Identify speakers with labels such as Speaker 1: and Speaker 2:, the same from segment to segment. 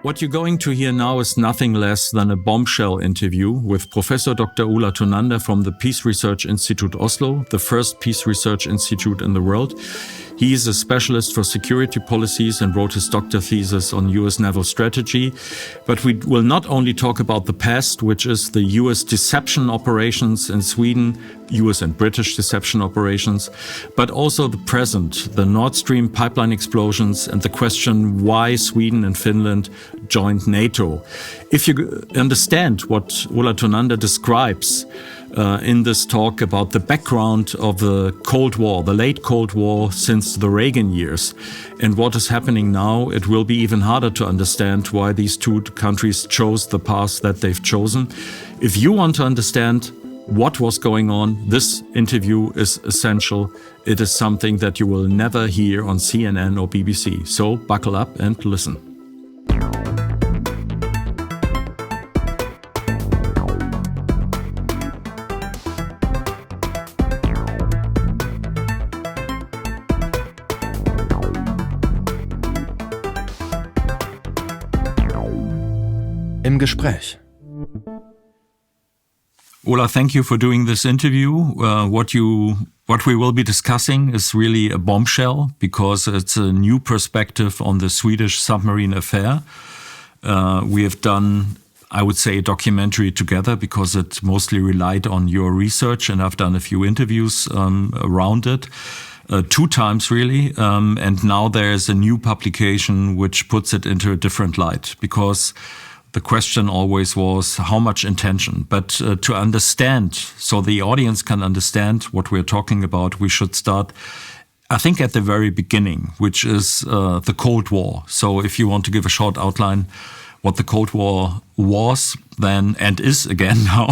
Speaker 1: What you're going to hear now is nothing less than a bombshell interview with Professor Dr. Ola Tunander from the Peace Research Institute Oslo, the first peace research institute in the world. He is a specialist for security policies and wrote his doctor thesis on US naval strategy. But we will not only talk about the past, which is the US deception operations in Sweden, US and British deception operations, but also the present, the Nord Stream pipeline explosions and the question why Sweden and Finland joined NATO. If you understand what Ola Tunander describes in this talk about the background of the Cold War, the late Cold War since the Reagan years, and what is happening now, it will be even harder to understand why these two countries chose the path that they've chosen. If you want to understand what was going on, this interview is essential. It is something that you will never hear on CNN or BBC. So buckle up and listen.
Speaker 2: Im Gespräch.
Speaker 1: Ola, thank you for doing this interview. What we will be discussing is really a bombshell because it's a new perspective on the Swedish submarine affair. We have done, I would say, a documentary together because it mostly relied on your research, and I've done a few interviews around it. 2 times really, and now there's a new publication which puts it into a different light because the question always was how much intention. But to understand, so the audience can understand what we're talking about, we should start, I think, at the very beginning, which is the Cold War. So if you want to give a short outline what the Cold War was then and is again now,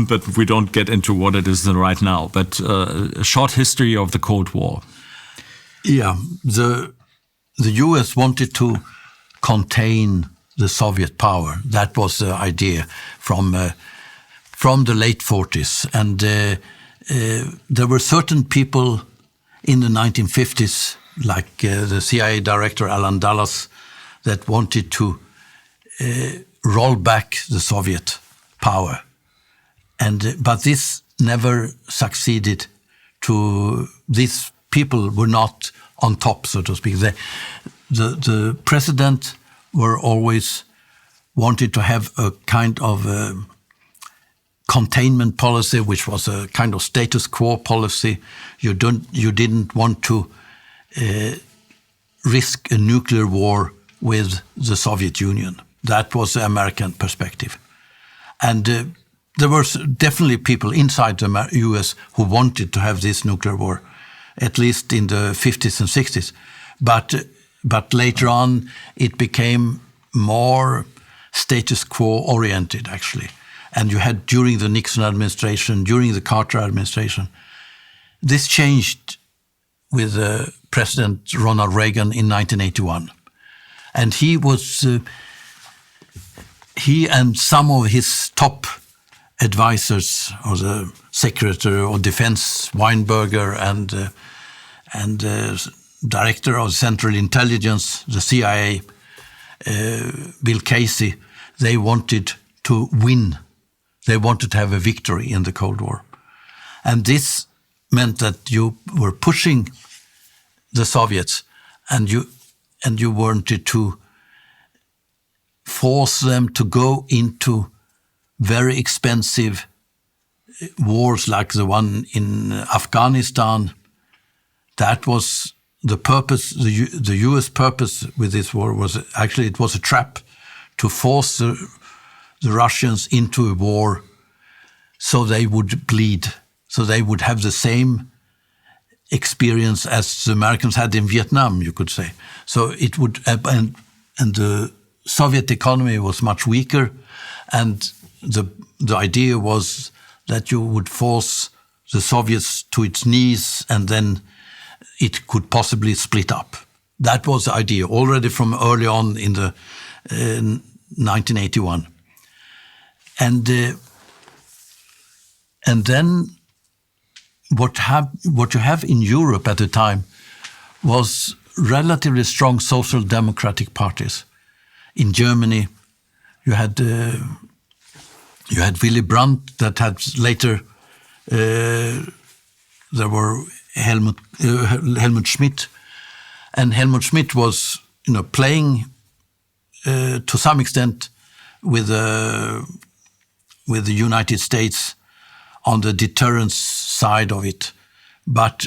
Speaker 1: but we don't get into what it is right now. But a short history of the Cold War.
Speaker 3: Yeah, the US wanted to contain the Soviet power. That was the idea from the late 40s. And there were certain people in the 1950s, like the CIA director Alan Dulles, that wanted to roll back the Soviet power. But this never succeeded. These people were not on top, so to speak. The president were always wanted to have a kind of containment policy, which was a kind of status quo policy. You didn't want to risk a nuclear war with the Soviet Union. That was the American perspective. And there were definitely people inside the US who wanted to have this nuclear war, at least in the 50s and 60s. But later on, it became more status quo oriented, actually. And you had during the Nixon administration, during the Carter administration, this changed with President Ronald Reagan in 1981. And he and some of his top advisors, or the Secretary of Defense, Weinberger, and Director of Central Intelligence, the CIA, Bill Casey, they wanted to win. They wanted to have a victory in the Cold War. And this meant that you were pushing the Soviets and you wanted to force them to go into very expensive wars like the one in Afghanistan. That was the purpose, the US purpose with this war was actually, it was a trap to force the Russians into a war so they would bleed, so they would have the same experience as the Americans had in Vietnam, you could say. So it would, and the Soviet economy was much weaker, and the idea was that you would force the Soviets to its knees and then it could possibly split up. That was the idea already from early on in the 1981. And then what you have in Europe at the time was relatively strong social democratic parties. in Germany. You had Willy Brandt that had later. There were Helmut Schmidt, and Helmut Schmidt was, playing to some extent with the United States on the deterrence side of it, but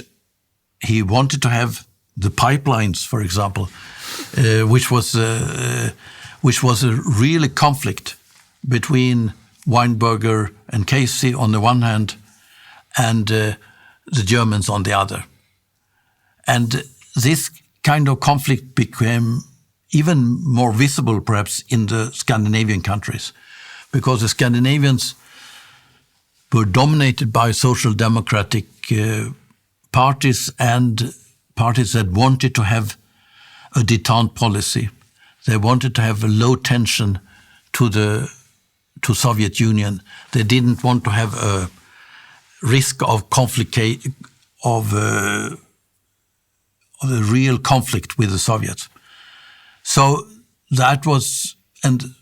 Speaker 3: he wanted to have the pipelines, for example, which was a really conflict between Weinberger and Casey on the one hand, and the Germans on the other. And this kind of conflict became even more visible, perhaps, in the Scandinavian countries, because the Scandinavians were dominated by social democratic parties and parties that wanted to have a détente policy. They wanted to have a low tension to Soviet Union. They didn't want to have a risk of a real conflict with the Soviets. So that was, and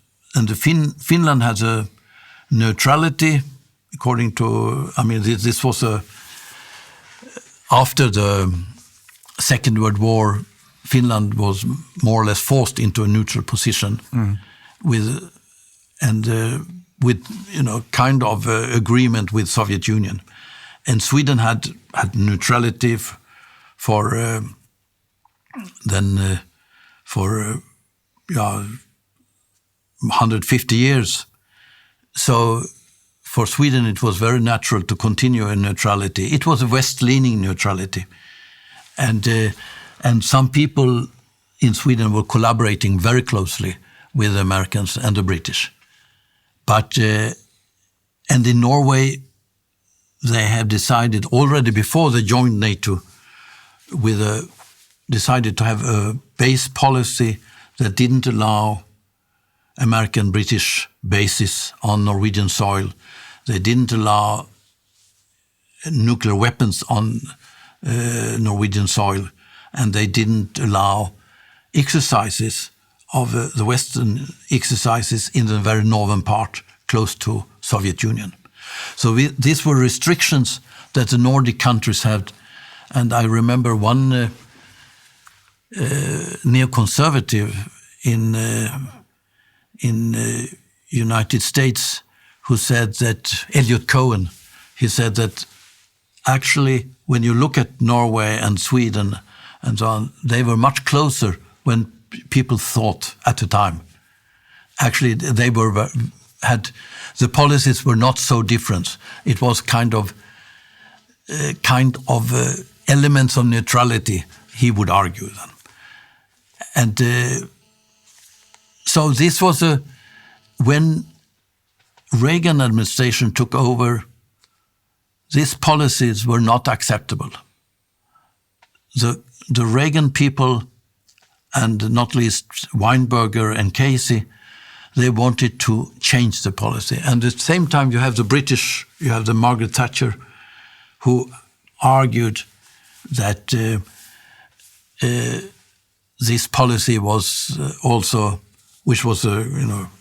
Speaker 3: Finland has a neutrality, according to, this was after the Second World War, Finland was more or less forced into a neutral position with kind of agreement with Soviet Union. And Sweden had neutrality for 150 years. So for Sweden it was very natural to continue in neutrality. It was a west-leaning neutrality. And some people in Sweden were collaborating very closely with the Americans and the British. But and in Norway, they have decided already before they joined NATO, decided to have a base policy that didn't allow American-British bases on Norwegian soil. They didn't allow nuclear weapons on Norwegian soil, and they didn't allow exercises of the Western exercises in the very northern part, close to Soviet Union. So these were restrictions that the Nordic countries had. And I remember one neoconservative in United States who said that, Elliot Cohen, he said that actually when you look at Norway and Sweden and so on, they were much closer when people thought at the time. Actually, they the policies were not so different. It was kind of elements of neutrality, he would argue then. And so this was when Reagan administration took over, these policies were not acceptable. The Reagan people, and not least Weinberger and Casey, they wanted to change the policy. And at the same time, you have the British, you have the Margaret Thatcher, who argued that this policy was also, which was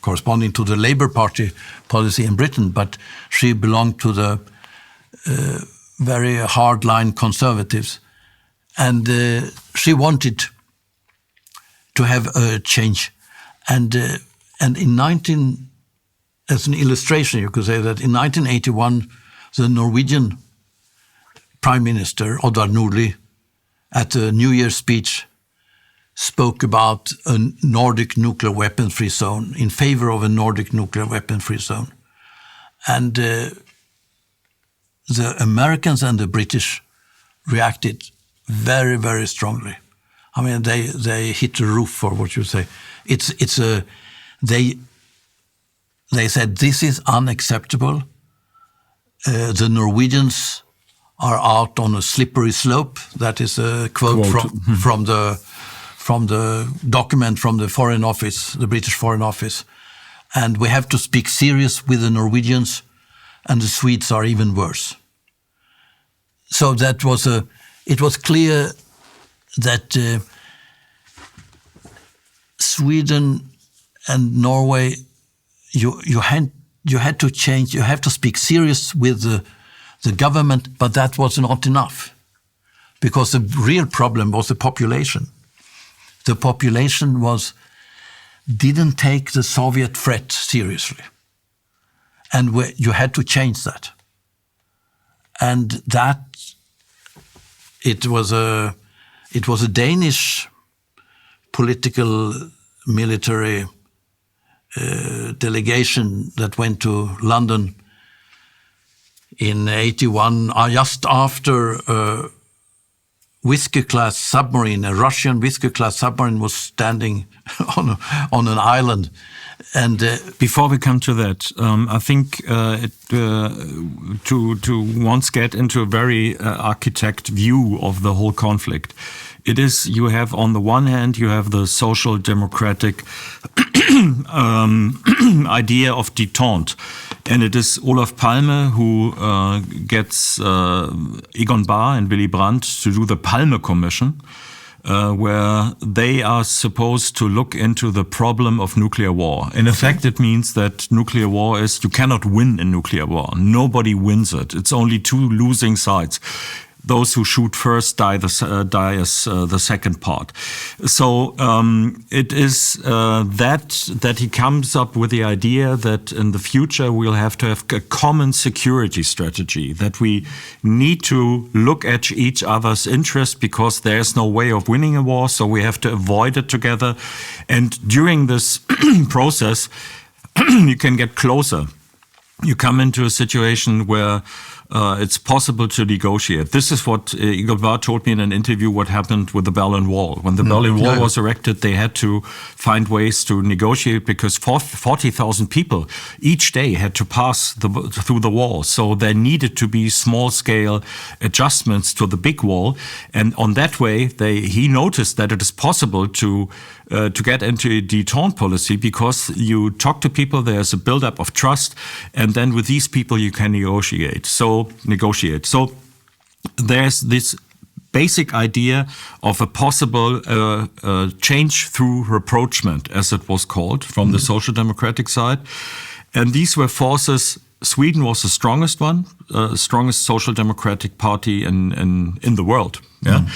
Speaker 3: corresponding to the Labour Party policy in Britain, but she belonged to the very hardline conservatives, and she wanted to have a change, and as an illustration, you could say that in 1981, the Norwegian Prime Minister Oddvar Nordli, at the New Year's speech, spoke about a Nordic nuclear weapon-free zone, in favor of a Nordic nuclear weapon-free zone. And the Americans and the British reacted very, very strongly. I mean, they hit the roof, for what you say. They said, this is unacceptable. The Norwegians are out on a slippery slope. That is a quote. from the document from the Foreign Office, the British Foreign Office. And we have to speak serious with the Norwegians, and the Swedes are even worse. So it was clear that Sweden Norway, you had to change. You have to speak serious with the government, but that was not enough, because the real problem was the population. The population didn't take the Soviet threat seriously, and you had to change that. And that it was a Danish political military delegation that went to London in 81, just after a Whiskey-class submarine, a Russian Whiskey-class submarine, was standing on an island. And
Speaker 1: before we come to that, I think to once get into a very architect view of the whole conflict, it is, you have on the one hand, you have the social democratic idea of détente. And it is Olof Palme who gets Egon Bahr and Willy Brandt to do the Palme Commission, where they are supposed to look into the problem of nuclear war. In effect, it means that nuclear war is, you cannot win in nuclear war. Nobody wins it. It's only two losing sides. Those who shoot first die as the second part. So it is that he comes up with the idea that in the future we'll have to have a common security strategy, that we need to look at each other's interest, because there's no way of winning a war, so we have to avoid it together. And during this process, you can get closer. You come into a situation where it's possible to negotiate. This is what Egon Bahr told me in an interview what happened with the Berlin Wall. When the Berlin Wall was erected, they had to find ways to negotiate, because 40,000 people each day had to pass through the wall. So there needed to be small-scale adjustments to the big wall. And on that way, he noticed that it is possible to get into a détente policy, because you talk to people, there's a buildup of trust, and then with these people you can negotiate. So there's this basic idea of a possible change through rapprochement, as it was called, from the Social Democratic side. And these were forces. Sweden was the strongest one, strongest social democratic party in the world. Yeah.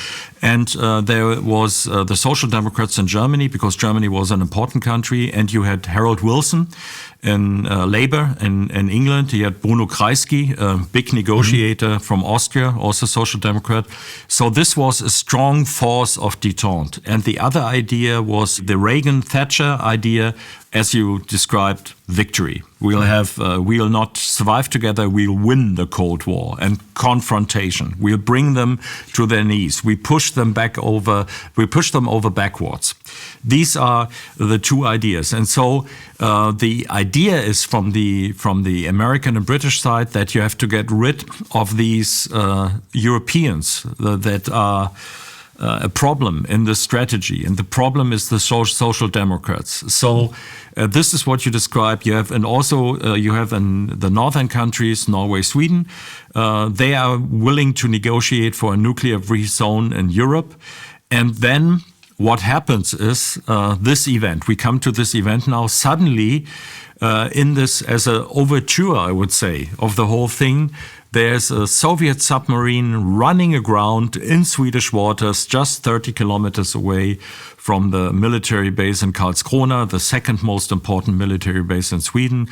Speaker 1: And there was the Social Democrats in Germany, because Germany was an important country, and you had Harold Wilson in Labour in England. You had Bruno Kreisky, a big negotiator from Austria, also Social Democrat. So this was a strong force of détente. And the other idea was the Reagan-Thatcher idea, as you described, victory. We'll not survive together, we'll win the Cold War, and confrontation. We'll bring them to their knees. We push them over backwards. These are the two ideas. And so the idea is from the American and British side that you have to get rid of these Europeans that are a problem in the strategy, and the problem is the Social Democrats. So this is what you describe. You have, and also you have in the northern countries, Norway, Sweden, they are willing to negotiate for a nuclear-free zone in Europe. And then what happens is this event. We come to this event now. Suddenly, in this as an overture, I would say, of the whole thing, there's a Soviet submarine running aground in Swedish waters, just 30 kilometers away from the military base in Karlskrona, the second most important military base in Sweden.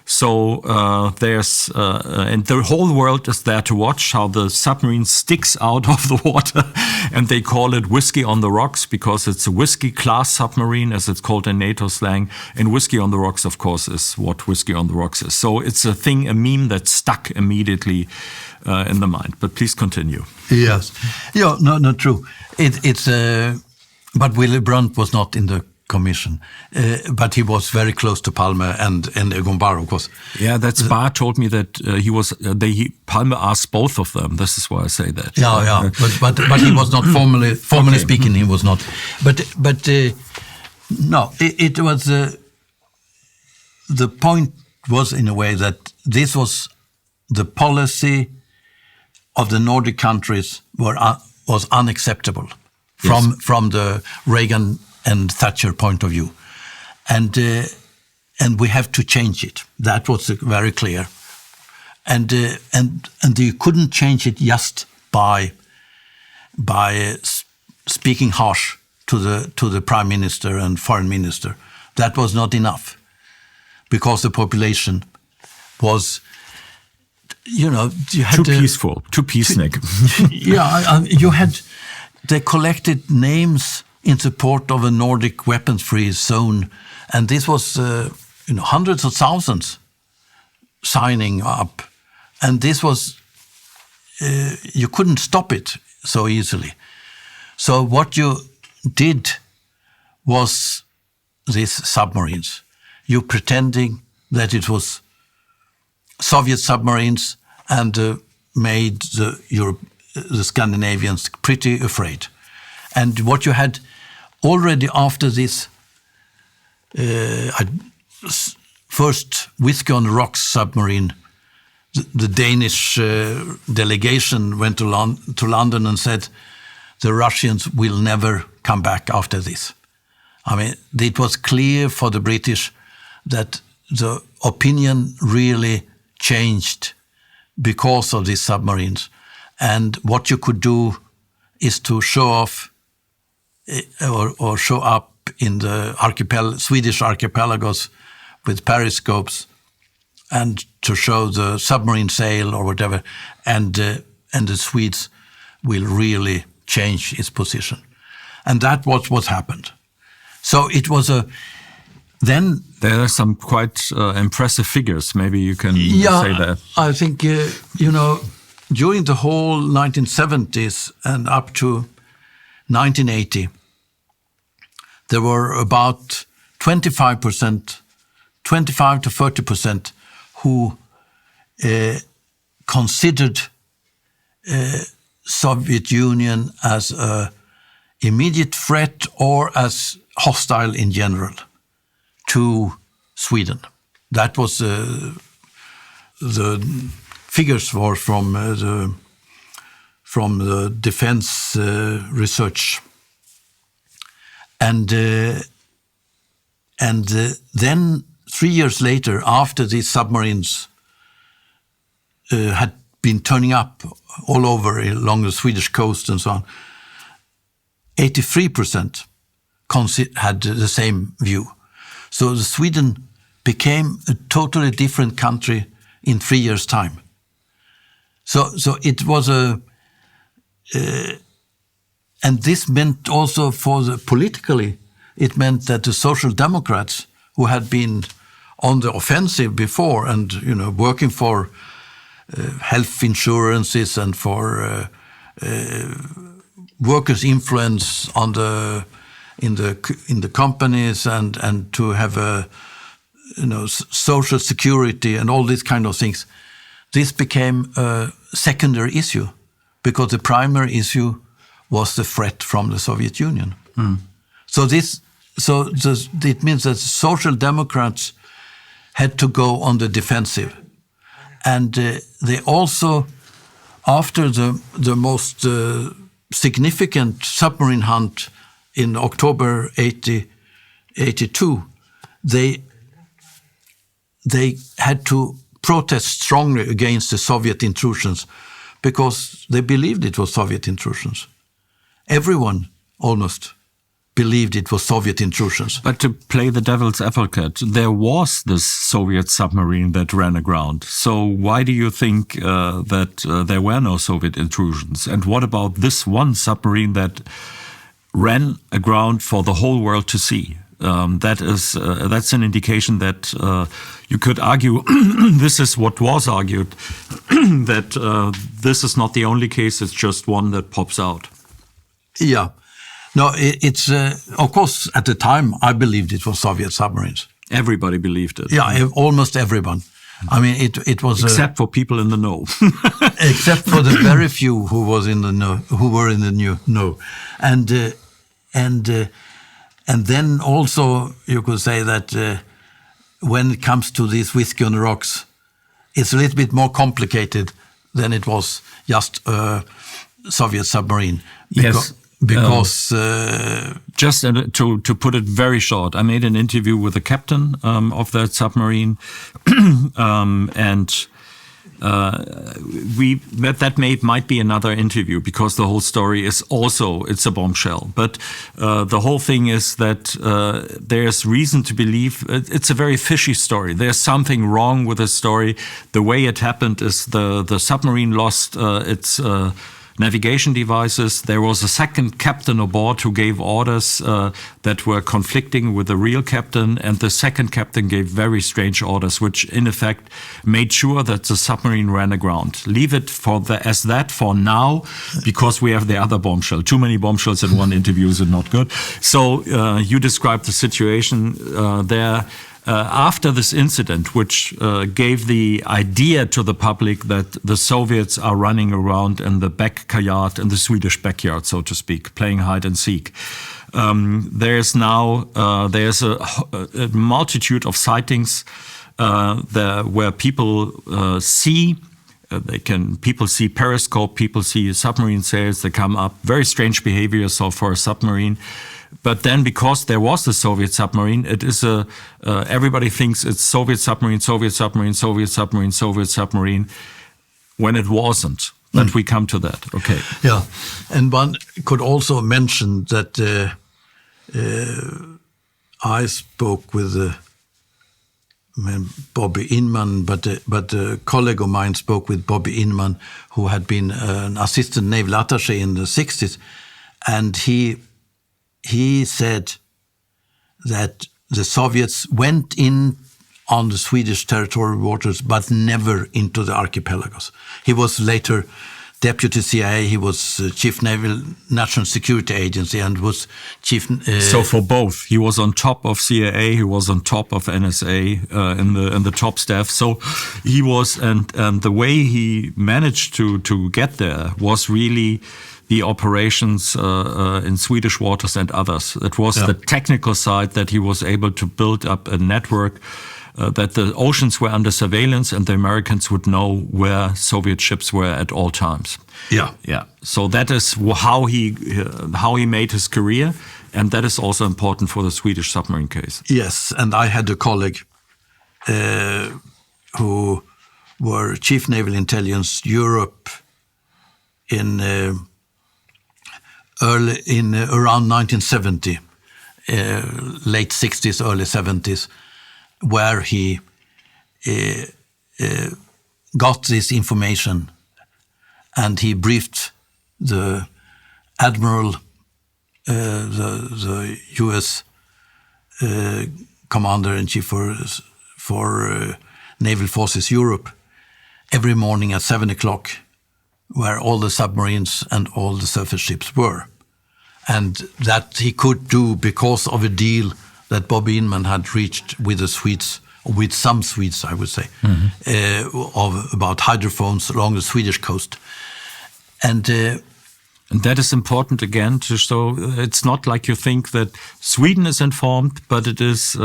Speaker 1: So and the whole world is there to watch how the submarine sticks out of the water, and they call it Whiskey on the Rocks, because it's a whiskey-class submarine, as it's called in NATO slang. And Whiskey on the Rocks, of course, is what Whiskey on the Rocks is. So it's a meme that stuck immediately in the mind. But please continue.
Speaker 3: Yes. Yeah, no, true. But Willy Brandt was not in the commission, but he was very close to Palme and Egon Bahr, of course.
Speaker 1: Yeah, that's Bahr told me that Palme asked both of them. This is why I say that.
Speaker 3: Yeah, but he was not formally okay. Speaking. He was not. But no, it was the point was in a way that this was the policy of the Nordic countries was unacceptable from the Reagan and Thatcher point of view. and we have to change it. That was very clear, and you couldn't change it just by speaking harsh to the prime minister and foreign minister. That was not enough, because the population was, you had
Speaker 1: too peaceful, too peacenik.
Speaker 3: They collected names in support of a Nordic weapons-free zone, and this was hundreds of thousands signing up, and this was you couldn't stop it so easily. So what you did was these submarines. You pretending that it was Soviet submarines and made the Scandinavians pretty afraid. And what you had already after this first Whiskey on the Rocks submarine, the Danish delegation went to London and said the Russians will never come back after this. I mean, it was clear for the British that the opinion really changed because of these submarines. And what you could do is to show off or show up in the Swedish archipelagos with periscopes and to show the submarine sail or whatever, and the Swedes will really change its position. And that was what happened. So it was then
Speaker 1: there are some quite impressive figures. Maybe you can say that.
Speaker 3: I think, during the whole 1970s and up to 1980, there were about 25 to 30% who considered Soviet Union as an immediate threat or as hostile in general to Sweden. That was the figures were from the defense research, and then 3 years later, after these submarines had been turning up all over along the Swedish coast and so on, 83% had the same view. So Sweden became a totally different country in 3 years' time. So it was and this meant also politically, it meant that the Social Democrats, who had been on the offensive before and working for health insurances and for workers' influence in the companies and to have social security and all these kind of things, this became a secondary issue because the primary issue was the threat from the Soviet Union. So it means that Social Democrats had to go on the defensive, and they also, after the most significant submarine hunt in October 1982, they had to protest strongly against the Soviet intrusions because they believed it was Soviet intrusions. Everyone almost believed it was Soviet intrusions.
Speaker 1: But to play the devil's advocate, there was this Soviet submarine that ran aground. So why do you think that there were no Soviet intrusions? And what about this one submarine that ran aground for the whole world to see? That's an indication that you could argue, this is what was argued, that this is not the only case, it's just one that pops out.
Speaker 3: Yeah. No, it's, of course, at the time, I believed it was Soviet submarines.
Speaker 1: Everybody believed it.
Speaker 3: Yeah, almost everyone. I mean, it was...
Speaker 1: Except for people in the know.
Speaker 3: Except for the very few who were in the know. And then also you could say that when it comes to these Whiskey on the Rocks, it's a little bit more complicated than it was just a Soviet submarine.
Speaker 1: Yes.
Speaker 3: Because
Speaker 1: just to put it very short, I made an interview with the captain of that submarine, and that might be another interview, because the whole story is also, it's a bombshell. But the whole thing is that there's reason to believe it's a very fishy story. There's something wrong with the story. The way it happened is the submarine lost its navigation devices. There was a second captain aboard who gave orders that were conflicting with the real captain, and the second captain gave very strange orders, which in effect made sure that the submarine ran aground. Leave it as that for now, because we have the other bombshell. Too many bombshells in one interview is not good. So you described the situation there. After this incident, which gave the idea to the public that the Soviets are running around in the backyard, in the Swedish backyard, so to speak, playing hide and seek, there's a multitude of sightings where people see. People see periscope, people see submarine sails, they come up, very strange behavior for a submarine. But then, because there was the Soviet submarine, it is everybody thinks it's Soviet submarine, Soviet submarine, Soviet submarine, Soviet submarine, when it wasn't. But we come to that. Okay.
Speaker 3: Yeah, and one could also mention that I spoke with Bobby Inman, but a colleague of mine spoke with Bobby Inman, who had been an assistant naval attaché in the 60s, and he said that the Soviets went in on the Swedish territorial waters, but never into the archipelagos. He was later deputy CIA, he was chief national security agency, and was chief...
Speaker 1: So for both, he was on top of CIA, he was on top of NSA in the top staff. So he was, and the way he managed to get there was really the operations in Swedish waters and others. It was the technical side that he was able to build up a network that the oceans were under surveillance and the Americans would know where Soviet ships were at all times.
Speaker 3: Yeah.
Speaker 1: Yeah. So that is how he made his career, and that is also important for the Swedish submarine case.
Speaker 3: Yes, and I had a colleague who were Chief Naval Intelligence Europe in around 1970, late 60s, early 70s, where he got this information, and he briefed the admiral, the U.S. Commander-in-Chief for Naval Forces Europe, every morning at 7 o'clock, where all the submarines and all the surface ships were. And that he could do because of a deal that Bobby Inman had reached with the Swedes, with some Swedes, I would say, of about hydrophones along the Swedish coast. And
Speaker 1: that is important again to show it's not like you think that Sweden is informed, but it is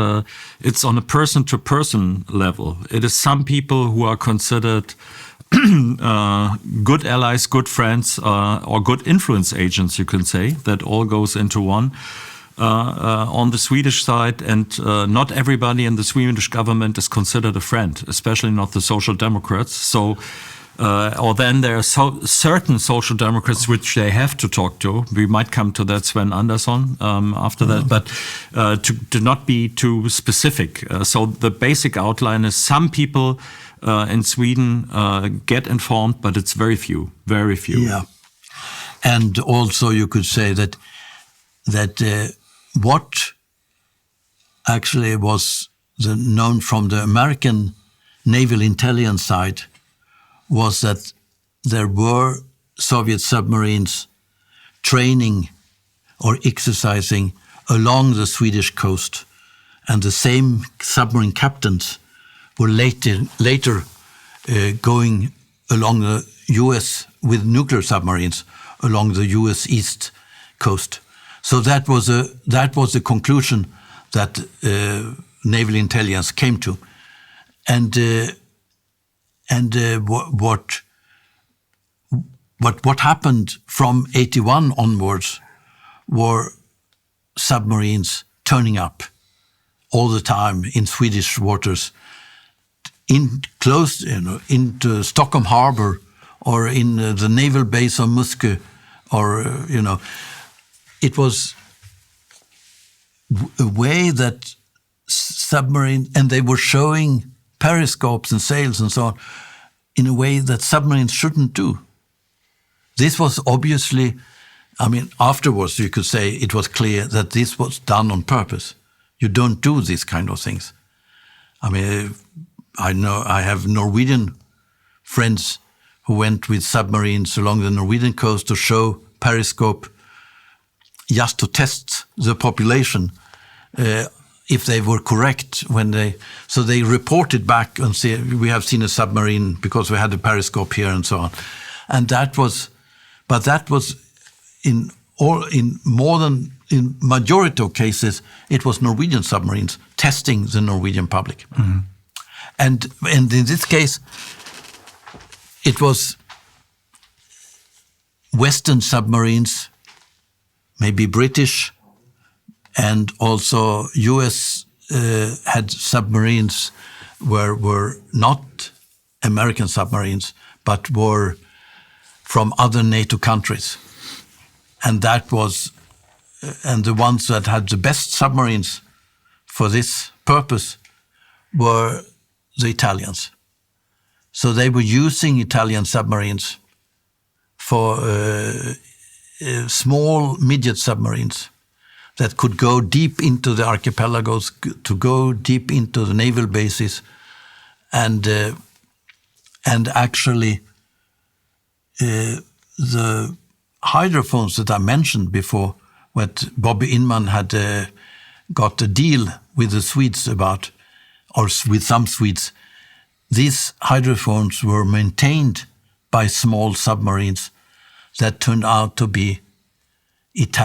Speaker 1: it's on a person-to-person level. It is some people who are considered good allies, good friends, or good influence agents, you can say. That all goes into one. On the Swedish side, and not everybody in the Swedish government is considered a friend, especially not the Social Democrats. So, or then there are certain Social Democrats which they have to talk to. We might come to that, Sven Andersson, after that, but to not be too specific. So the basic outline is some people in Sweden get informed, but it's very few, very few.
Speaker 3: Yeah, and also you could say that what actually was known from the American naval intelligence side was that there were Soviet submarines training or exercising along the Swedish coast, and the same submarine captains were later going along the U.S. with nuclear submarines along the U.S. East Coast. So that was a conclusion that naval intelligence came to, and what happened from 81 onwards were submarines turning up all the time in Swedish waters, into Stockholm Harbor or in the naval base of Muskö, or it was a way that submarine, and they were showing periscopes and sails and so on in a way that submarines shouldn't do. This was obviously, afterwards you could say it was clear that this was done on purpose. You don't do these kind of things. I know I have Norwegian friends who went with submarines along the Norwegian coast to show periscope just to test the population if they were correct so they reported back and say, we have seen a submarine because we had a periscope here and so on. And that was in majority of cases, it was Norwegian submarines testing the Norwegian public. Mm-hmm. And in this case, it was Western submarines, maybe British, and also US had submarines were not American submarines, but were from other NATO countries. And the ones that had the best submarines for this purpose were the Italians. So they were using Italian submarines for small midget submarines that could go deep into the archipelagos, to go deep into the naval bases, and actually the hydrophones that I mentioned before, what Bobby Inman had got a deal with the Swedes about, or with some Swedes, these hydrophones were maintained by small submarines that turned out to be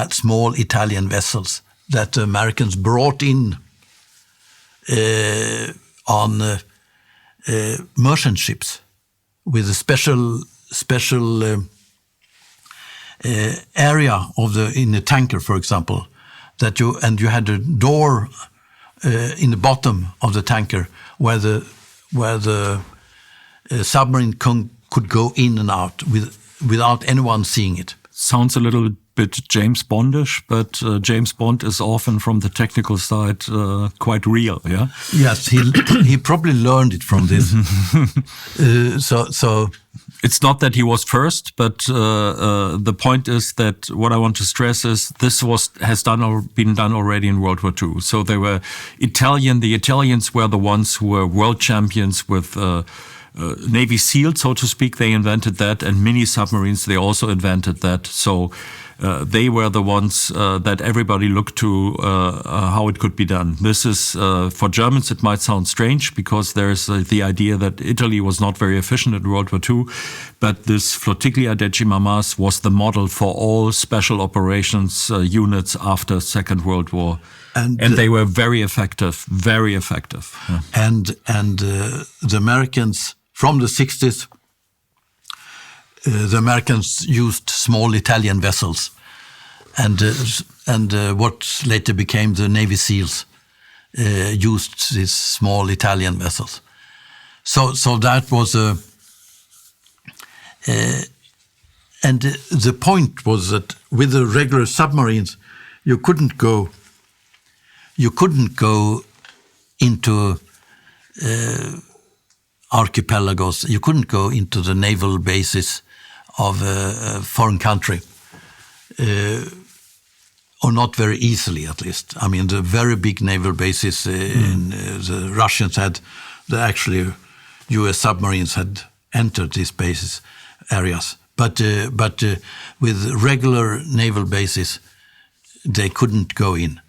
Speaker 3: small Italian vessels that the Americans brought in on merchant ships with a special area in the tanker, for example, you had a door in the bottom of the tanker where the submarine could go in and out without anyone seeing it.
Speaker 1: Sounds a little bit James Bondish, but James Bond is often, from the technical side, quite real. Yeah.
Speaker 3: Yes, he probably learned it from this. So
Speaker 1: it's not that he was first, but the point is that what I want to stress is this been done already in World War II. So they were Italian. The Italians were the ones who were world champions with Navy SEAL, so to speak. They invented that, and mini submarines. They also invented that. So they were the ones that everybody looked to how it could be done. This is, for Germans, it might sound strange because there's the idea that Italy was not very efficient in World War II, but this Flottiglia Decima Mars was the model for all special operations units after Second World War. And they were very effective, very effective. Yeah.
Speaker 3: And the Americans, from the 60s, the Americans used small Italian vessels, and what later became the Navy SEALs used these small Italian vessels. So that was and the point was that with the regular submarines, you couldn't go into archipelagos. You couldn't go into the naval bases of a foreign country, or not very easily, at least. I mean, the very big naval bases the Russians had, actually US submarines had entered these bases areas. But with regular naval bases, they couldn't go in.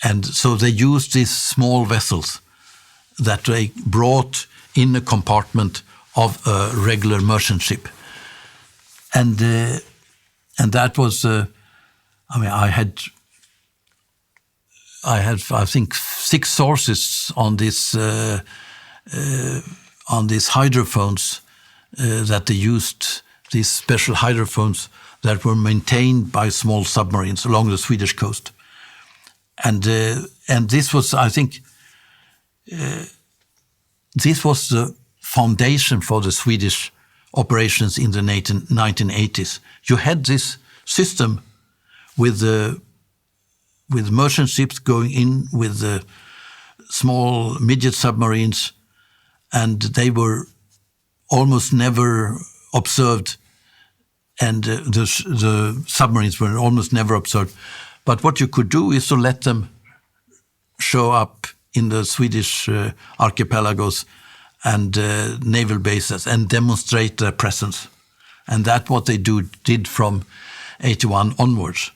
Speaker 3: And so they used these small vessels that they brought in a compartment of a regular merchant ship. And that was, I think 6 sources on these hydrophones that they used these special hydrophones that were maintained by small submarines along the Swedish coast. And this was, I think, this was the foundation for the Swedish operations in the 1980s. You had this system with merchant ships going in with the small midget submarines, and they were almost never observed, and the submarines were almost never observed. But what you could do is to let them show up in the Swedish archipelagos and naval bases and demonstrate their presence. And that's what they did from 81 onwards.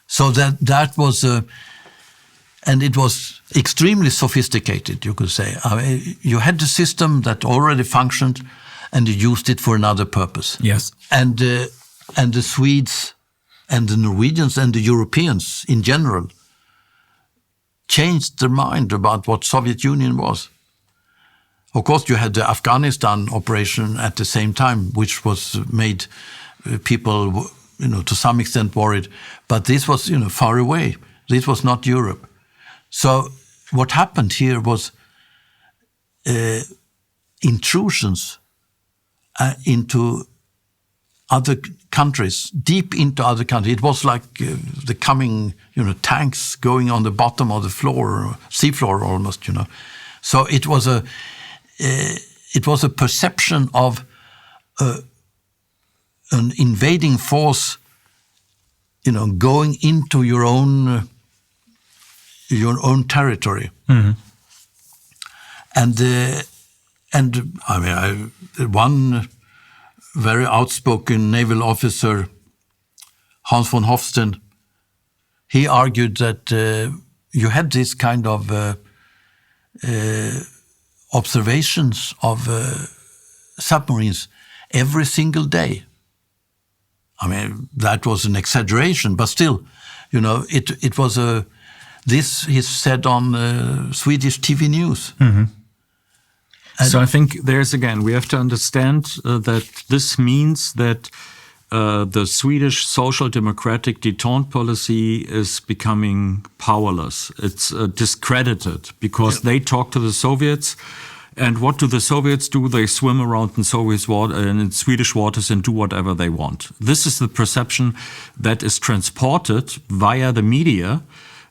Speaker 3: So that was, and it was extremely sophisticated, you could say. I mean, you had the system that already functioned, and you used it for another purpose.
Speaker 1: Yes.
Speaker 3: And the Swedes and the Norwegians and the Europeans in general changed their mind about what Soviet Union was. Of course, you had the Afghanistan operation at the same time, which was made people, to some extent worried. But this was, far away. This was not Europe. So what happened here was intrusions into other countries, deep into other countries. It was like the coming, tanks going on the bottom of the floor, seafloor almost, So it was a perception of an invading force, going into your own territory. Mm-hmm. And I mean, one very outspoken naval officer, Hans von Hofsten, he argued that you had this kind of observations of submarines every single day. I mean, that was an exaggeration, but still, it was this he said on Swedish TV news.
Speaker 1: Mm-hmm. So I think we have to understand that this means that the Swedish social democratic détente policy is becoming powerless. It's discredited because they talk to the Soviets. And what do the Soviets do? They swim around in Soviet water and in Swedish waters and do whatever they want. This is the perception that is transported via the media,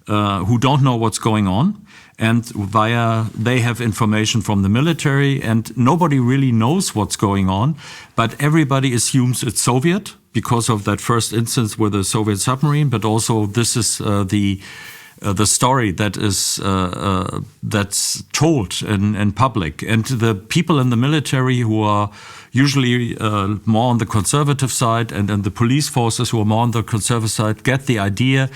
Speaker 1: who don't know what's going on, and they have information from the military, and nobody really knows what's going on, but everybody assumes it's Soviet because of that first instance with the Soviet submarine, but also this is the story that is that's told in public, and the people in the military who are usually more on the conservative side, and the police forces who are more on the conservative side, get the idea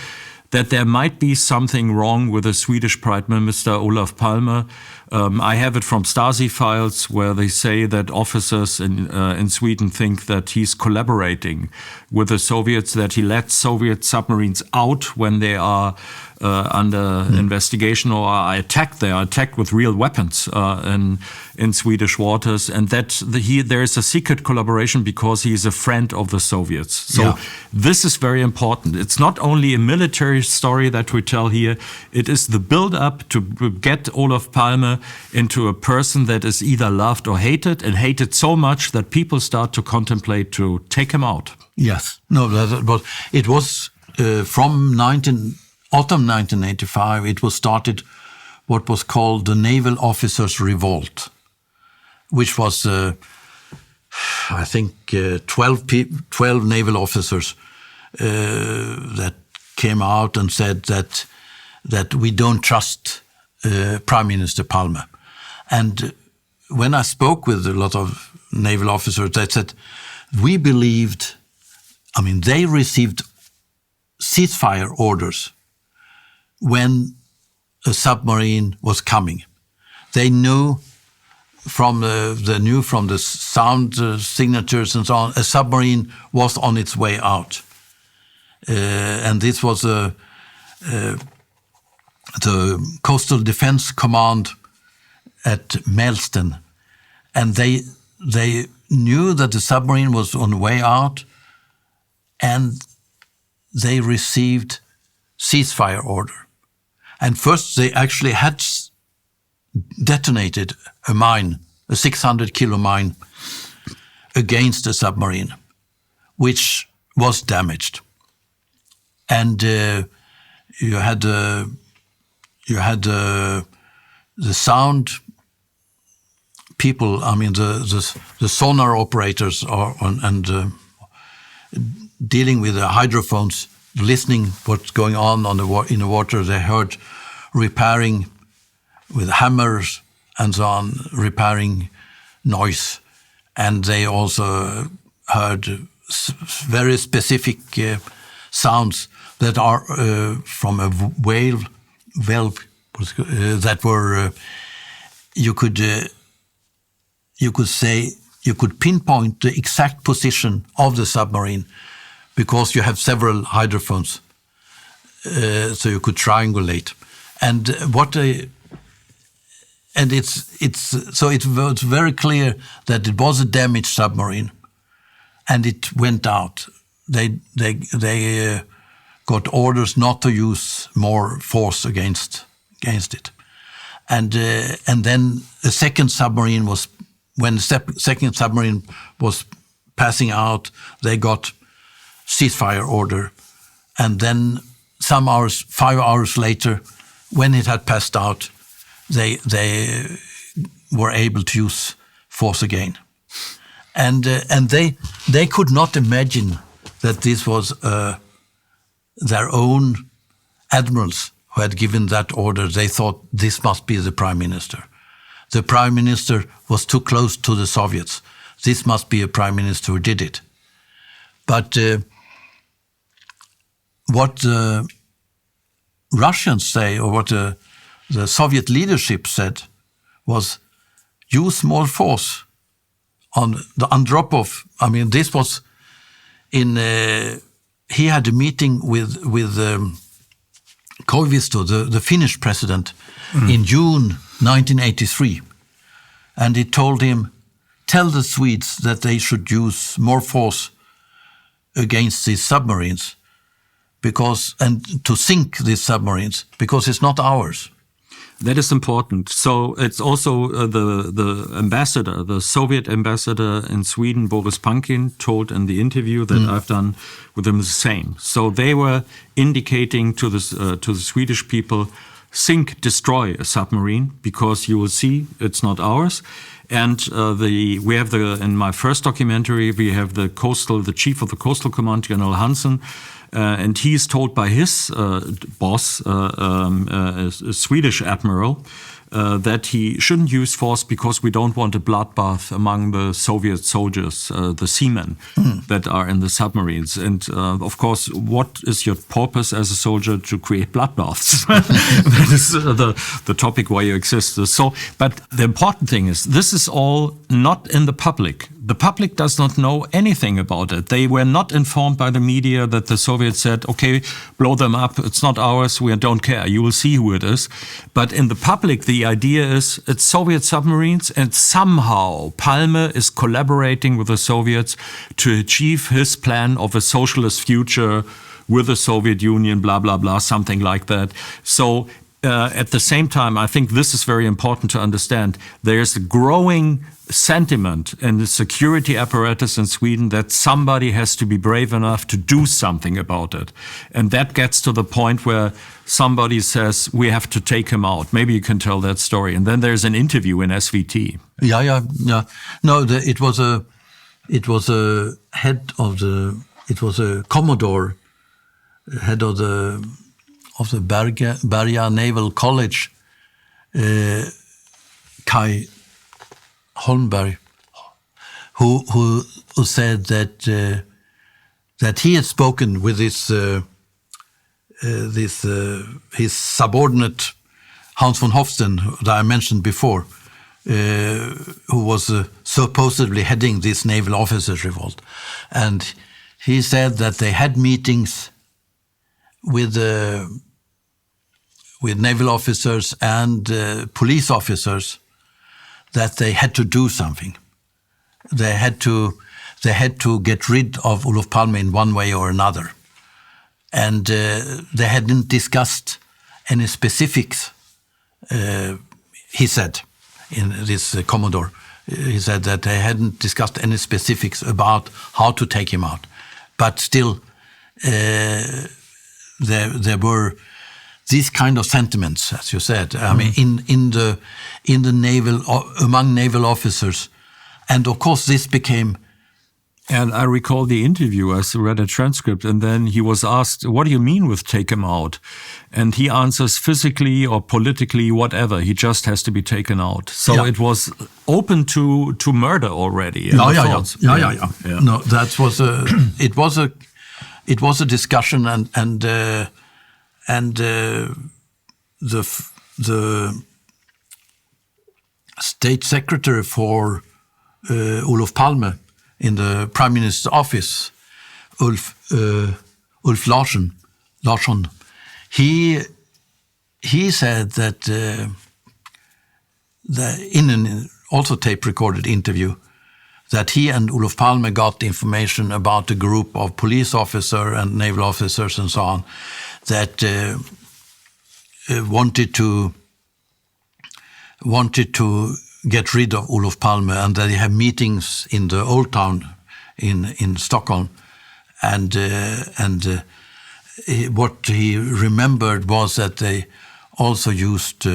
Speaker 1: that there might be something wrong with the Swedish Prime Minister Olof Palme. I have it from Stasi files where they say that officers in Sweden think that he's collaborating with the Soviets, that he lets Soviet submarines out when they are under investigation or are attacked. They are attacked with real weapons in Swedish waters, and that there is a secret collaboration because he is a friend of the Soviets. So This is very important. It's not only a military story that we tell here, it is the build-up to get Olof Palme into a person that is either loved or hated, and hated so much that people start to contemplate to take him out.
Speaker 3: Yes. No, it was from autumn 1985, it was started what was called the Naval Officers' Revolt, which was, I think, 12 naval officers that came out and said that we don't trust Prime Minister Palme. And when I spoke with a lot of naval officers, they said, we believed, they received ceasefire orders when a submarine was coming. They knew from the sound signatures and so on, a submarine was on its way out. And this was the Coastal Defense Command at Mälsten. And they knew that the submarine was on the way out, and they received ceasefire order. And first they actually had detonated a mine, a 600-kilo mine, against the submarine, which was damaged. And you had the sound people. I mean, the sonar operators dealing with the hydrophones, listening what's going on in the water. They heard repairing with hammers and so on, repairing noise, and they also heard very specific sounds that are from a valve that were you could pinpoint the exact position of the submarine because you have several hydrophones, so you could triangulate. And it was very clear that it was a damaged submarine, and it went out. They got orders not to use more force against it, and then the second submarine was, when the second submarine was passing out, they got ceasefire order, and then 5 hours later, when it had passed out, they were able to use force again, and they could not imagine that this was their own admirals who had given that order. They thought this must be the prime minister. The prime minister was too close to the Soviets. This must be a prime minister who did it. But what the Russians say, or what the Soviet leadership said, was use more force on Andropov. I mean, this was in. He had a meeting with Koivisto, the Finnish president, in June 1983, and he told him, "Tell the Swedes that they should use more force against these submarines, and to sink these submarines, because it's not ours."
Speaker 1: That is important. So it's also the ambassador, the Soviet ambassador in Sweden, Boris Pankin, told in the interview that I've done with him the same. So they were indicating to the Swedish people, sink, destroy a submarine, because you will see it's not ours. And in my first documentary, we have the chief of the coastal command, General Hansen. And he is told by his boss, a Swedish admiral, that he shouldn't use force because we don't want a bloodbath among the Soviet soldiers, the seamen that are in the submarines. And of course, what is your purpose as a soldier? To create bloodbaths. That is the topic why you exist. But the important thing is, this is all not in the public. The public does not know anything about it. They were not informed by the media that the Soviets said, okay, blow them up, it's not ours, we don't care, you will see who it is. But in the public, the idea is it's Soviet submarines, and somehow Palme is collaborating with the Soviets to achieve his plan of a socialist future with the Soviet Union, blah, blah, blah, something like that. So at the same time, I think this is very important to understand. There's a growing sentiment in the security apparatus in Sweden that somebody has to be brave enough to do something about it. And that gets to the point where somebody says, we have to take him out. Maybe you can tell that story. And then there's an interview in SVT.
Speaker 3: Yeah. No, it was a Commodore, head of the Berga Naval College, Kai Holmberg, who said that he had spoken with his subordinate Hans von Hofsten that I mentioned before, who was supposedly heading this naval officers' revolt, and he said that they had meetings with naval officers and police officers, that they had to do something. they had to get rid of Olof Palme in one way or another, and they hadn't discussed any specifics. He said, in this Commodore, he said that they hadn't discussed any specifics about how to take him out, but still there were these kind of sentiments, as you said. I mean, in the naval, among naval officers, and of course this became.
Speaker 1: And I recall the interview. I read a transcript, and then he was asked, "What do you mean with take him out?" And he answers, "Physically or politically, whatever. He just has to be taken out." So it was open to murder already.
Speaker 3: Yeah. No, that was it was a discussion, and the state secretary for Olof Palme in the Prime Minister's office, Ulf Larsson, he said that in an also tape-recorded interview, that he and Olof Palme got information about a group of police officers and naval officers and so on that wanted to get rid of Olof Palme, and that they had meetings in the Old Town in Stockholm, and what he remembered was that they also used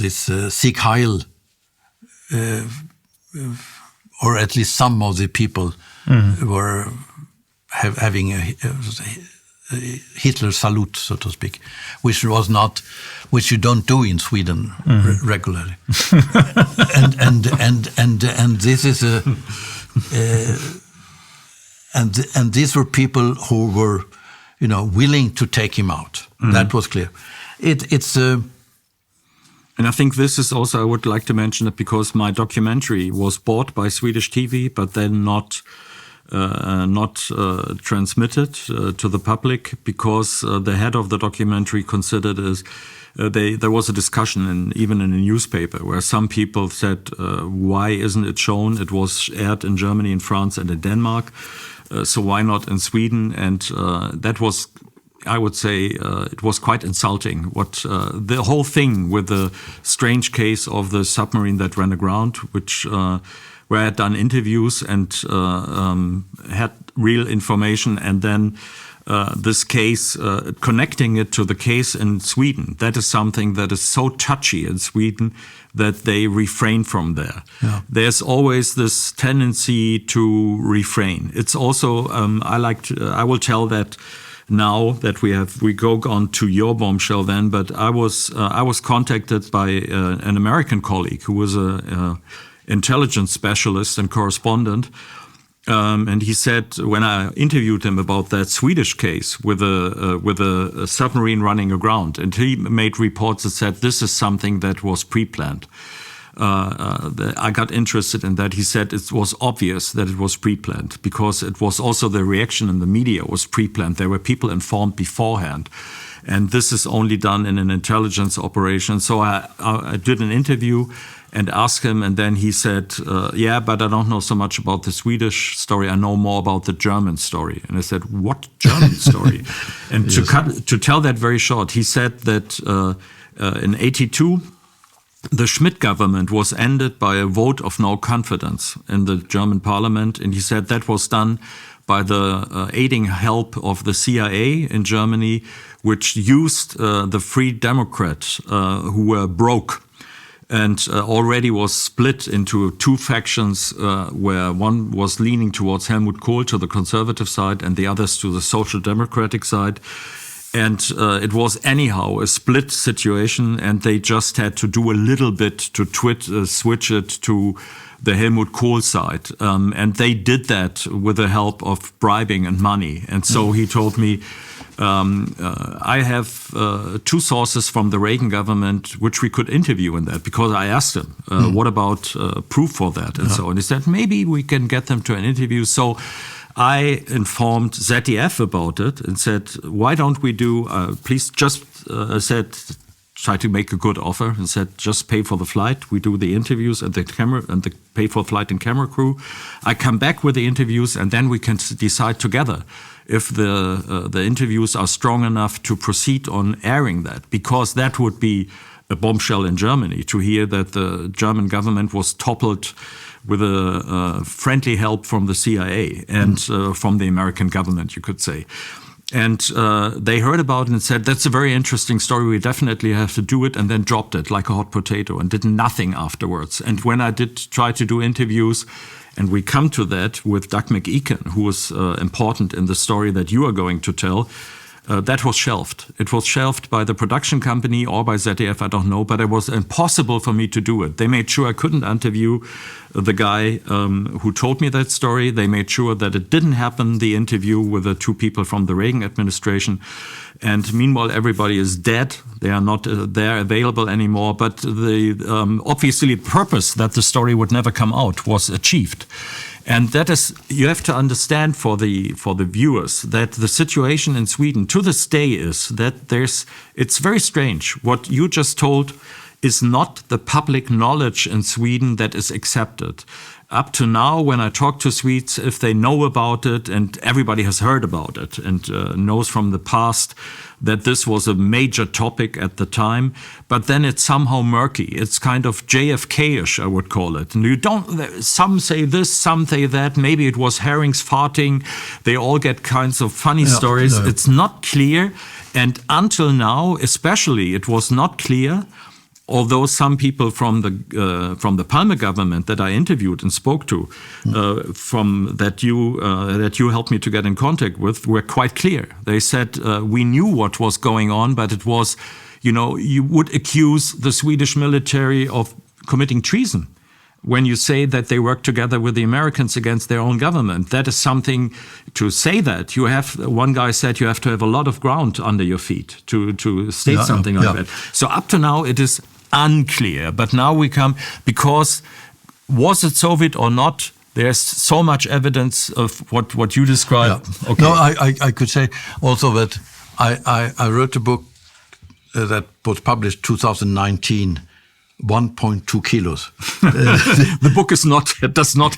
Speaker 3: this Sieg Heil, or at least some of the people were having a Hitler salute, so to speak, which you don't do in Sweden regularly. and this is and these were people who were, willing to take him out. That was clear. It's.
Speaker 1: And I think this is also, I would like to mention it because my documentary was bought by Swedish TV, but then not transmitted to the public, because the head of the documentary considered there was a discussion even in a newspaper where some people said, why isn't it shown? It was aired in Germany, in France, and in Denmark, so why not in Sweden? And that was, I would say, it was quite insulting. What the whole thing with the strange case of the submarine that ran aground, which where I had done interviews and had real information, and then this case, connecting it to the case in Sweden. That is something that is so touchy in Sweden that they refrain from there. Yeah. There's always this tendency to refrain. It's also, I will tell that now that we go on to your bombshell then, but I was contacted by an American colleague who was a intelligence specialist and correspondent, and he said, when I interviewed him about that Swedish case with a submarine running aground, and he made reports that said this is something that was pre-planned. I got interested in that. He said it was obvious that it was pre-planned because it was also the reaction in the media was pre-planned. There were people informed beforehand. And this is only done in an intelligence operation. So I did an interview and asked him, and then he said, yeah, but I don't know so much about the Swedish story. I know more about the German story. And I said, what German story? And to tell that very short, he said that in 1982, the Schmidt government was ended by a vote of no confidence in the German parliament. And he said that was done by the aiding help of the CIA in Germany, which used the Free Democrats who were broke and already was split into two factions where one was leaning towards Helmut Kohl to the conservative side and the others to the social democratic side. And it was anyhow a split situation, and they just had to do a little bit to switch it to the Helmut Kohl side. And they did that with the help of bribing and money. And so he told me, I have two sources from the Reagan government which we could interview in that, because I asked him, what about proof for that? And so on. He said, maybe we can get them to an interview. So I informed ZDF about it and said, why don't we do, please just said, tried to make a good offer and said, just pay for the flight. We do the interviews and the camera and the pay for flight and camera crew. I come back with the interviews, and then we can decide together if the interviews are strong enough to proceed on airing that, because that would be a bombshell in Germany to hear that the German government was toppled with a friendly help from the CIA and from the American government, you could say. And they heard about it and said, that's a very interesting story, we definitely have to do it, and then dropped it like a hot potato and did nothing afterwards. And when I did try to do interviews, and we come to that with Doug McEachen, who was important in the story that you are going to tell, that was shelved. It was shelved by the production company or by ZDF, I don't know, but it was impossible for me to do it. They made sure I couldn't interview the guy who told me that story. They made sure that it didn't happen, the interview with the two people from the Reagan administration. And meanwhile, everybody is dead. They are not there available anymore. But the obviously purpose that the story would never come out was achieved. And that is, you have to understand for the viewers that the situation in Sweden to this day is that it's very strange. What you just told is not the public knowledge in Sweden that is accepted. Up to now, when I talk to Swedes, if they know about it, and everybody has heard about it and knows from the past that this was a major topic at the time, but then it's somehow murky. It's kind of JFK-ish, I would call it. And some say this, some say that. Maybe it was herrings farting. They all get kinds of funny stories. No. It's not clear. And until now, especially, it was not clear. Although some people from the Palme government that I interviewed and spoke to, that you helped me to get in contact with, were quite clear. They said we knew what was going on, but it was, you would accuse the Swedish military of committing treason when you say that they work together with the Americans against their own government. That is something to say that. One guy said you have to have a lot of ground under your feet to state something like that. So up to now it is unclear, but now we come, because was it Soviet or not? There's so much evidence of what you described.
Speaker 3: Yeah. Okay. No, I could say also that I wrote a book that was published 2019, 1.2 kilos.
Speaker 1: The book does not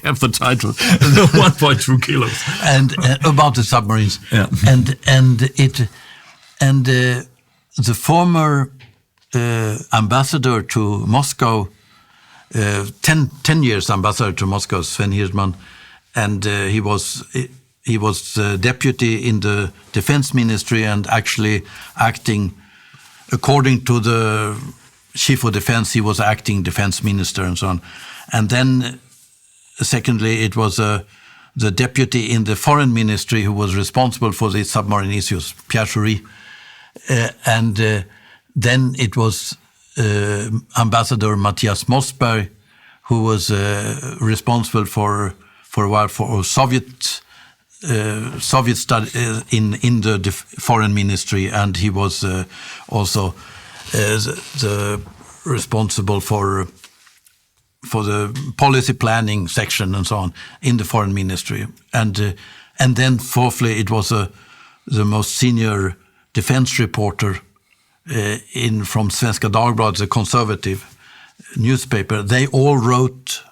Speaker 1: have the title 1.2 kilos.
Speaker 3: And about the submarines.
Speaker 1: Yeah.
Speaker 3: And the former ambassador to Moscow, 10 years ambassador to Moscow, Sven Hirdman, and he was deputy in the defense ministry and actually acting according to the chief of defense. He was acting defense minister and so on. And then, secondly, it was the deputy in the foreign ministry who was responsible for the submarine issues, Pierre Choury, and then it was Ambassador Matthias Mossberg, who was responsible for a while for Soviet study in the foreign ministry, and he was also the responsible for the policy planning section and so on in the foreign ministry, and then fourthly, it was the most senior defense reporter from Svenska Dagbladet, the conservative newspaper. They all wrote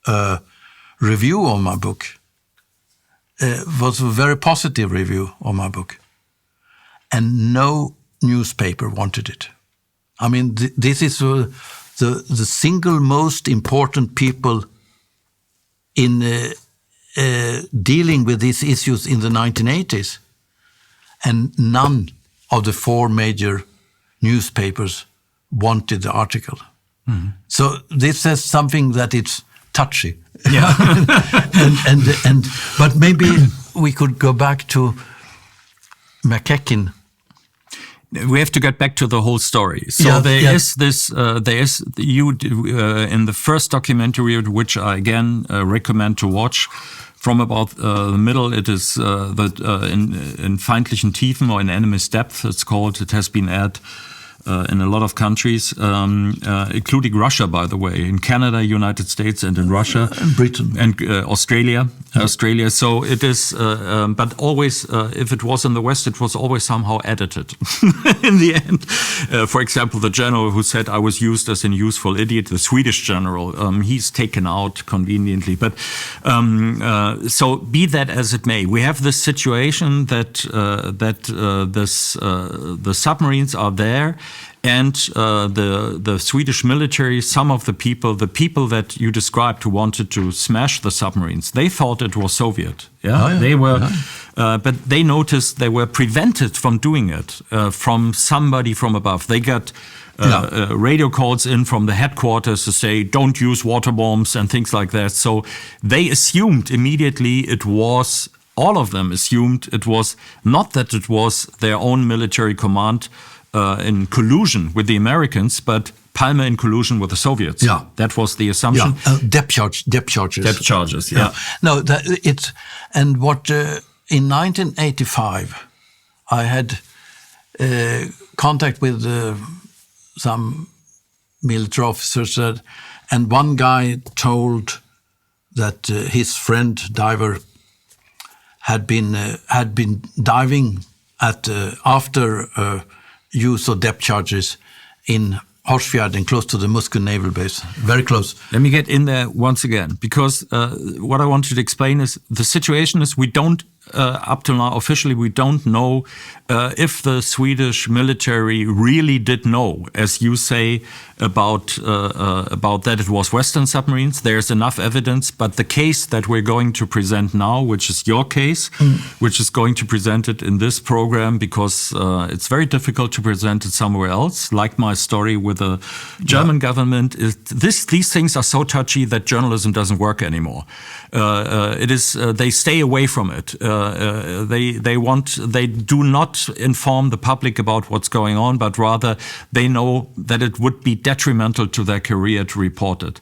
Speaker 3: a review of my book. It was a very positive review of my book. And no newspaper wanted it. I mean, this is the single most important people in dealing with these issues in the 1980s. And none of the four major newspapers wanted the article. Mm-hmm. So this says something that it's touchy.
Speaker 1: Yeah.
Speaker 3: But maybe we could go back to McEachen.
Speaker 1: We have to get back to the whole story. So there is in the first documentary, which I again recommend to watch. From about the middle, it is in feindlichen Tiefen or in enemy's depth, it's called. It has been aired in a lot of countries, including Russia, by the way, in Canada, United States, and in Russia,
Speaker 3: and Britain,
Speaker 1: and Australia. So it is, but always, if it was in the West, it was always somehow edited. In the end, for example, the general who said I was used as an useful idiot, the Swedish general, he's taken out conveniently. But so be that as it may, we have this situation that the submarines are there. And the Swedish military, some of the people that you described who wanted to smash the submarines, they thought it was Soviet. Yeah, they were, but they noticed they were prevented from doing it from somebody from above. They got radio calls in from the headquarters to say, don't use water bombs and things like that. So they assumed immediately it was, all of them assumed it was not that it was their own military command in collusion with the Americans, but Palme in collusion with the Soviets.
Speaker 3: Yeah.
Speaker 1: That was the assumption.
Speaker 3: Yeah. Depth charges.
Speaker 1: Depth charges, yeah.
Speaker 3: No, and what in 1985, I had contact with some military officers, and one guy told that his friend diver had been diving at after use of depth charges in Hårsfjärden, close to the Musco naval base, very close.
Speaker 1: Let me get in there once again, because what I wanted to explain is the situation is we don't, up till now officially, we don't know if the Swedish military really did know, as you say, about that it was Western submarines. There's enough evidence, but the case that we're going to present now, which is your case, which is going to present it in this program, because it's very difficult to present it somewhere else, like my story with the German government. These things are so touchy that journalism doesn't work anymore. They stay away from it. They do not inform the public about what's going on, but rather they know that it would be detrimental to their career to report it.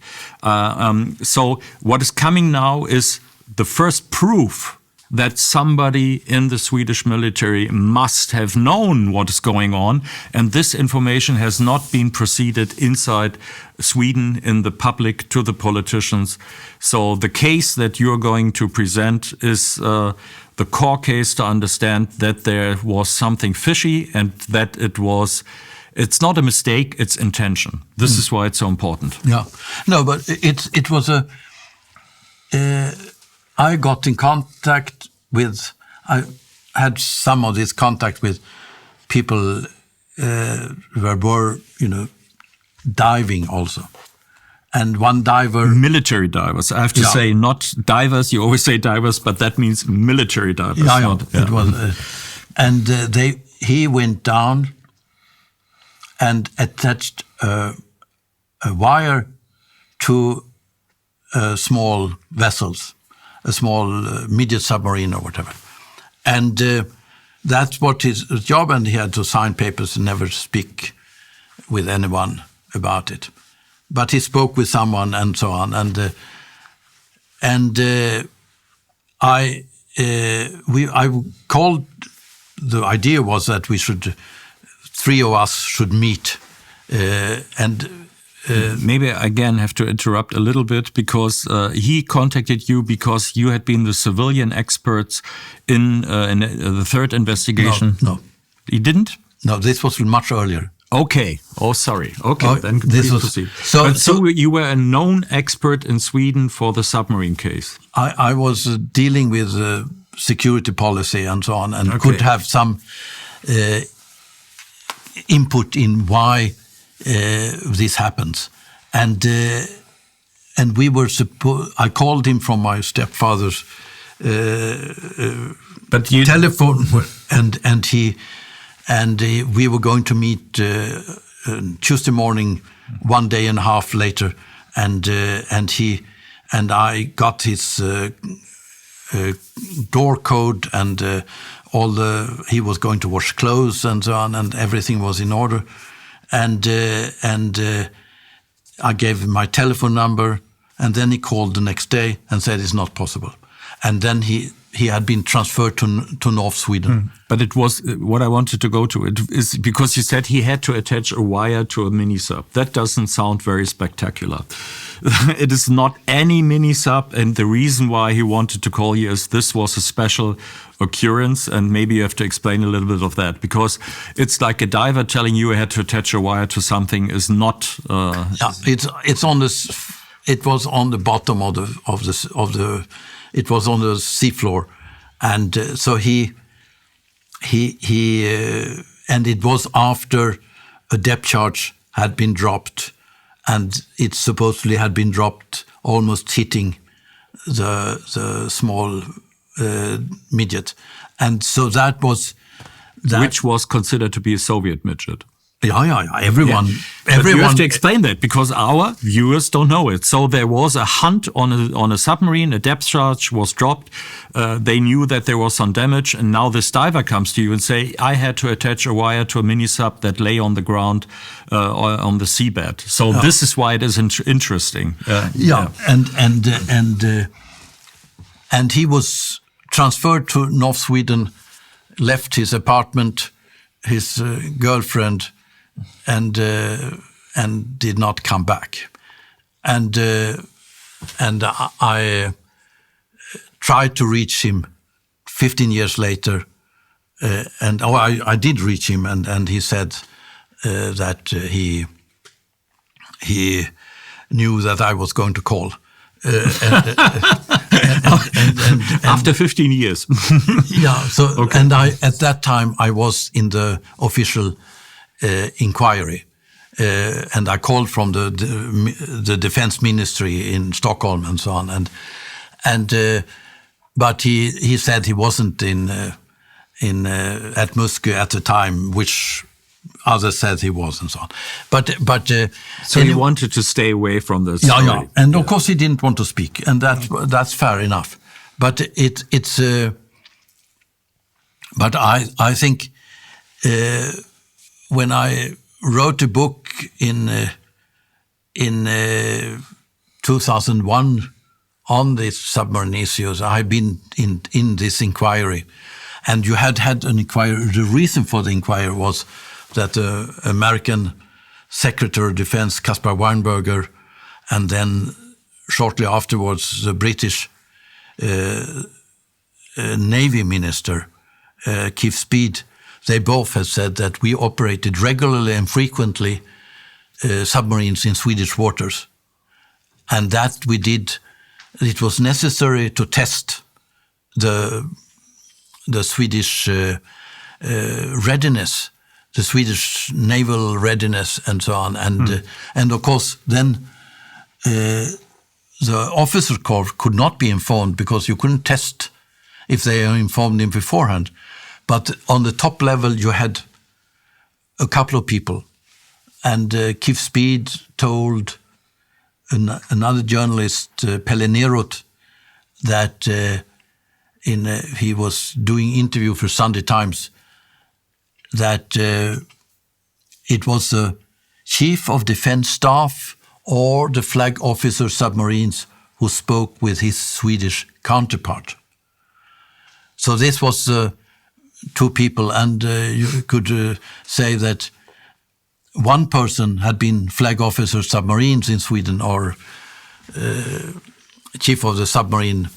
Speaker 1: So what is coming now is the first proof that somebody in the Swedish military must have known what is going on, and this information has not been proceeded inside Sweden in the public to the politicians. So the case that you're going to present is the core case to understand that there was something fishy and that it's not a mistake, it's intention. This is why it's so important.
Speaker 3: Yeah, no, but it was I got in contact with, I had some of this contact with people who were, diving also. And one diver... Military divers. I have to say, not divers. You always say divers, but that means military divers. It was, and he went down and attached a wire to small vessels, a small midget submarine or whatever. And that's what his job, and he had to sign papers and never speak with anyone about it. But he spoke with someone and so on. And I called, the idea was that three of us should meet
Speaker 1: maybe I again have to interrupt a little bit, because he contacted you because you had been the civilian experts in the third investigation.
Speaker 3: No.
Speaker 1: He didn't?
Speaker 3: No, this was much earlier.
Speaker 1: Okay. Oh, sorry. Okay, then
Speaker 3: this was,
Speaker 1: proceed. So you were a known expert in Sweden for the submarine case.
Speaker 3: I was dealing with security policy and so on, and could have some input in why this happens. And we were I called him from my stepfather's telephone, and we were going to meet Tuesday morning, 1 day and a half later, and I got his door code and he was going to wash clothes and so on, and everything was in order, and I gave him my telephone number, and then he called the next day and said it's not possible, and then he had been transferred to North Sweden.
Speaker 1: But it was what I wanted to go to. It is because you said he had to attach a wire to a mini-sub. That doesn't sound very spectacular. It is not any mini-sub, and the reason why he wanted to call you is this was a special occurrence, and maybe you have to explain a little bit of that, because it's like a diver telling you he had to attach a wire to something is not.
Speaker 3: It's on this. It was on the bottom of the. It was on the seafloor, and so he and it was after a depth charge had been dropped, and it supposedly had been dropped almost hitting the small midget, and so that was
Speaker 1: which was considered to be a Soviet midget.
Speaker 3: Yeah. Everyone.
Speaker 1: But you have to explain that because our viewers don't know it. So there was a hunt on a submarine. A depth charge was dropped. They knew that there was some damage, and now this diver comes to you and say, "I had to attach a wire to a mini sub that lay on the ground or on the seabed." So this is why it is interesting.
Speaker 3: And he was transferred to North Sweden, left his apartment, his girlfriend, and did not come back. And I tried to reach him 15 years later, and I did reach him, and he said that he knew that I was going to call.
Speaker 1: After 15 years.
Speaker 3: Yeah. So, okay. And at that time I was in the official inquiry, and I called from the defense ministry in Stockholm and so on, but he said he wasn't at Muskö at the time, which others said he was, and so on. But
Speaker 1: so he wanted to stay away from this.
Speaker 3: Yeah, and of course he didn't want to speak, and that's fair enough. But it's. But I think when I wrote a book in 2001 on these submarine issues, I've been in this inquiry, and you had an inquiry. The reason for the inquiry was that the American Secretary of Defense, Caspar Weinberger, and then shortly afterwards the British Navy Minister, Keith Speed, they both have said that we operated regularly and frequently submarines in Swedish waters. And that we did, it was necessary to test the Swedish readiness, the Swedish naval readiness, and so on. And of course, then the officer corps could not be informed because you couldn't test if they informed him beforehand. But on the top level, you had a couple of people. And Keith Speed told another journalist, Pelle Neroth, that he was doing interview for Sunday Times, that it was the Chief of Defense Staff or the flag officer submarines who spoke with his Swedish counterpart. So this was two people, and you could say that one person had been flag officer submarines in Sweden or chief of the submarine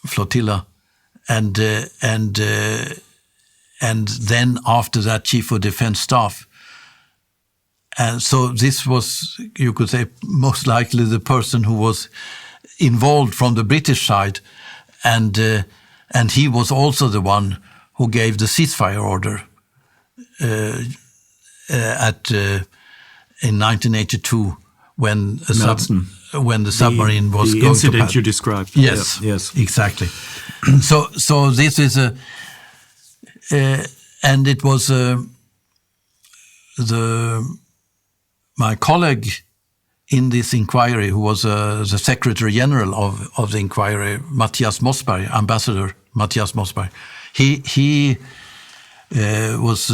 Speaker 3: flotilla, and then after that chief of defense staff. And so this was, you could say, most likely the person who was involved from the British side, and he was also the one who gave the ceasefire order in 1982 when the submarine was going to pass. The
Speaker 1: incident you described.
Speaker 3: Yes,
Speaker 1: yes,
Speaker 3: exactly. So this is and it was my colleague in this inquiry, who was the Secretary General of the inquiry, Mattias Mossberg, Ambassador Mattias Mossberg. He was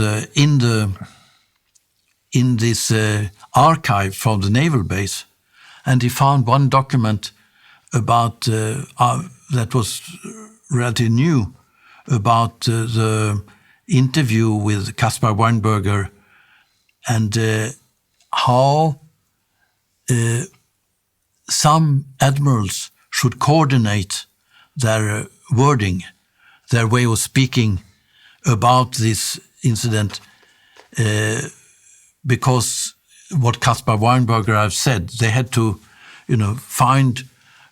Speaker 3: in this archive from the naval base, and he found one document about that was relatively new about the interview with Caspar Weinberger and how some admirals should coordinate their wording, their way of speaking about this incident, because what Caspar Weinberger have said, they had to, find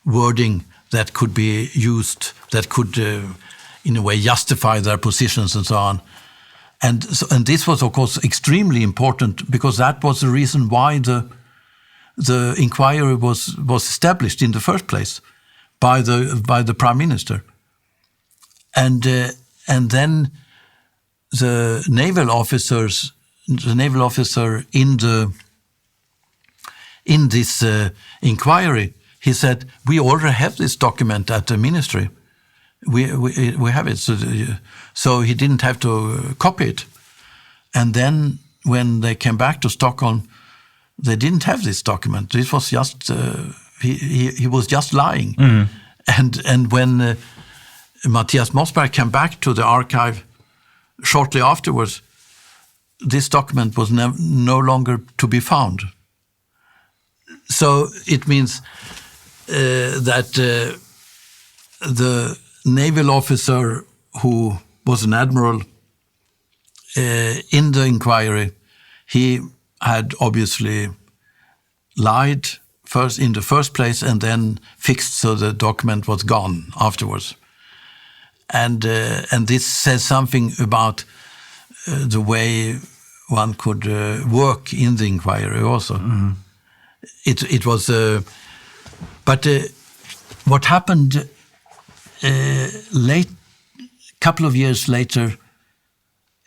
Speaker 3: wording that could be used, that could, in a way, justify their positions and so on. And this was, of course, extremely important because that was the reason why the inquiry was established in the first place by the Prime Minister. And then the naval officer in this inquiry, he said, "We already have this document at the ministry. We have it." So he didn't have to copy it. And then when they came back to Stockholm, they didn't have this document. This was just he was just lying. Mm. And when Matthias Mossberg came back to the archive shortly afterwards, this document was no longer to be found. So it means that the naval officer who was an admiral in the inquiry, he had obviously lied first in the first place and then fixed so the document was gone afterwards. And this says something about the way one could work in the inquiry also. Mm-hmm. It was, but what happened couple of years later,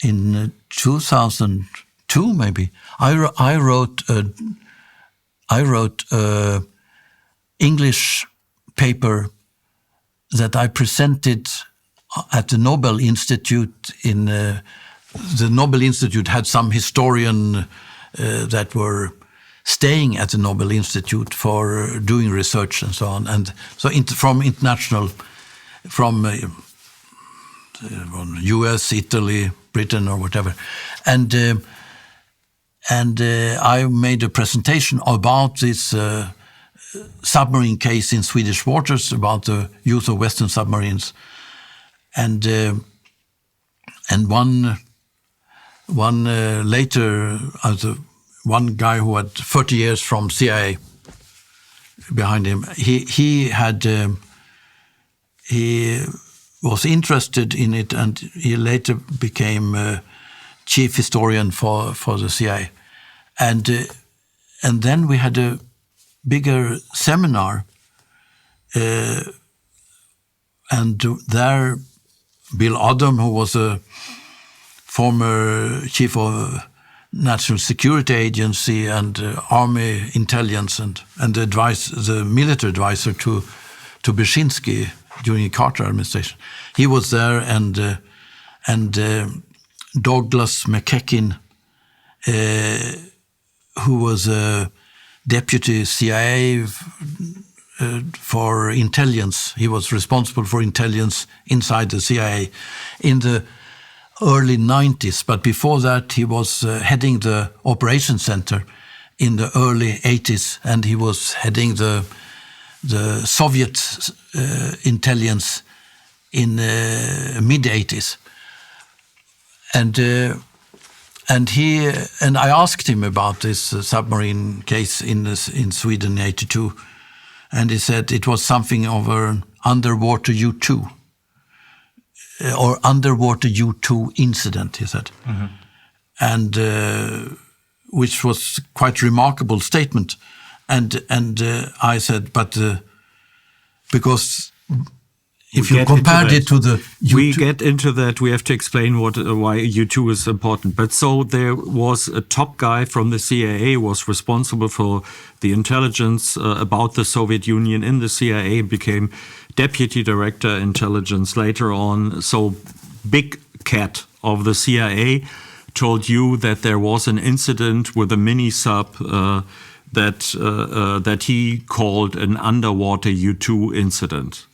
Speaker 3: in 2002 maybe, I wrote a English paper that I presented at the Nobel Institute. The Nobel Institute had some historian that were staying at the Nobel Institute for doing research and so on, and so from international, from US, Italy, Britain, or whatever, and I made a presentation about this submarine case in Swedish waters, about the use of Western submarines, and one later, one guy who had 30 years from CIA behind him, he was interested in it, and he later became chief historian for the CIA. And then we had a bigger seminar, and there Bill Odom, who was a former chief of National Security Agency and Army Intelligence and the military advisor to Brzezinski during the Carter administration. He was there, and Douglas McKekin, who was a deputy CIA for intelligence. He was responsible for intelligence inside the CIA in the early 90s, but before that he was heading the operations center in the early 80s, and he was heading the Soviet intelligence in mid 80s, and I asked him about this submarine case in Sweden in 82, and he said it was something of an underwater U-2 or underwater U-2 incident, he said, mm-hmm. and which was quite remarkable statement. And I said, but because if you compared it to the U-2...
Speaker 1: We get into that, we have to explain why U-2 is important. But so there was a top guy from the CIA, was responsible for the intelligence about the Soviet Union in the CIA, became deputy director intelligence later on. So big cat of the CIA told you that there was an incident with a mini-sub that he called an underwater U-2 incident.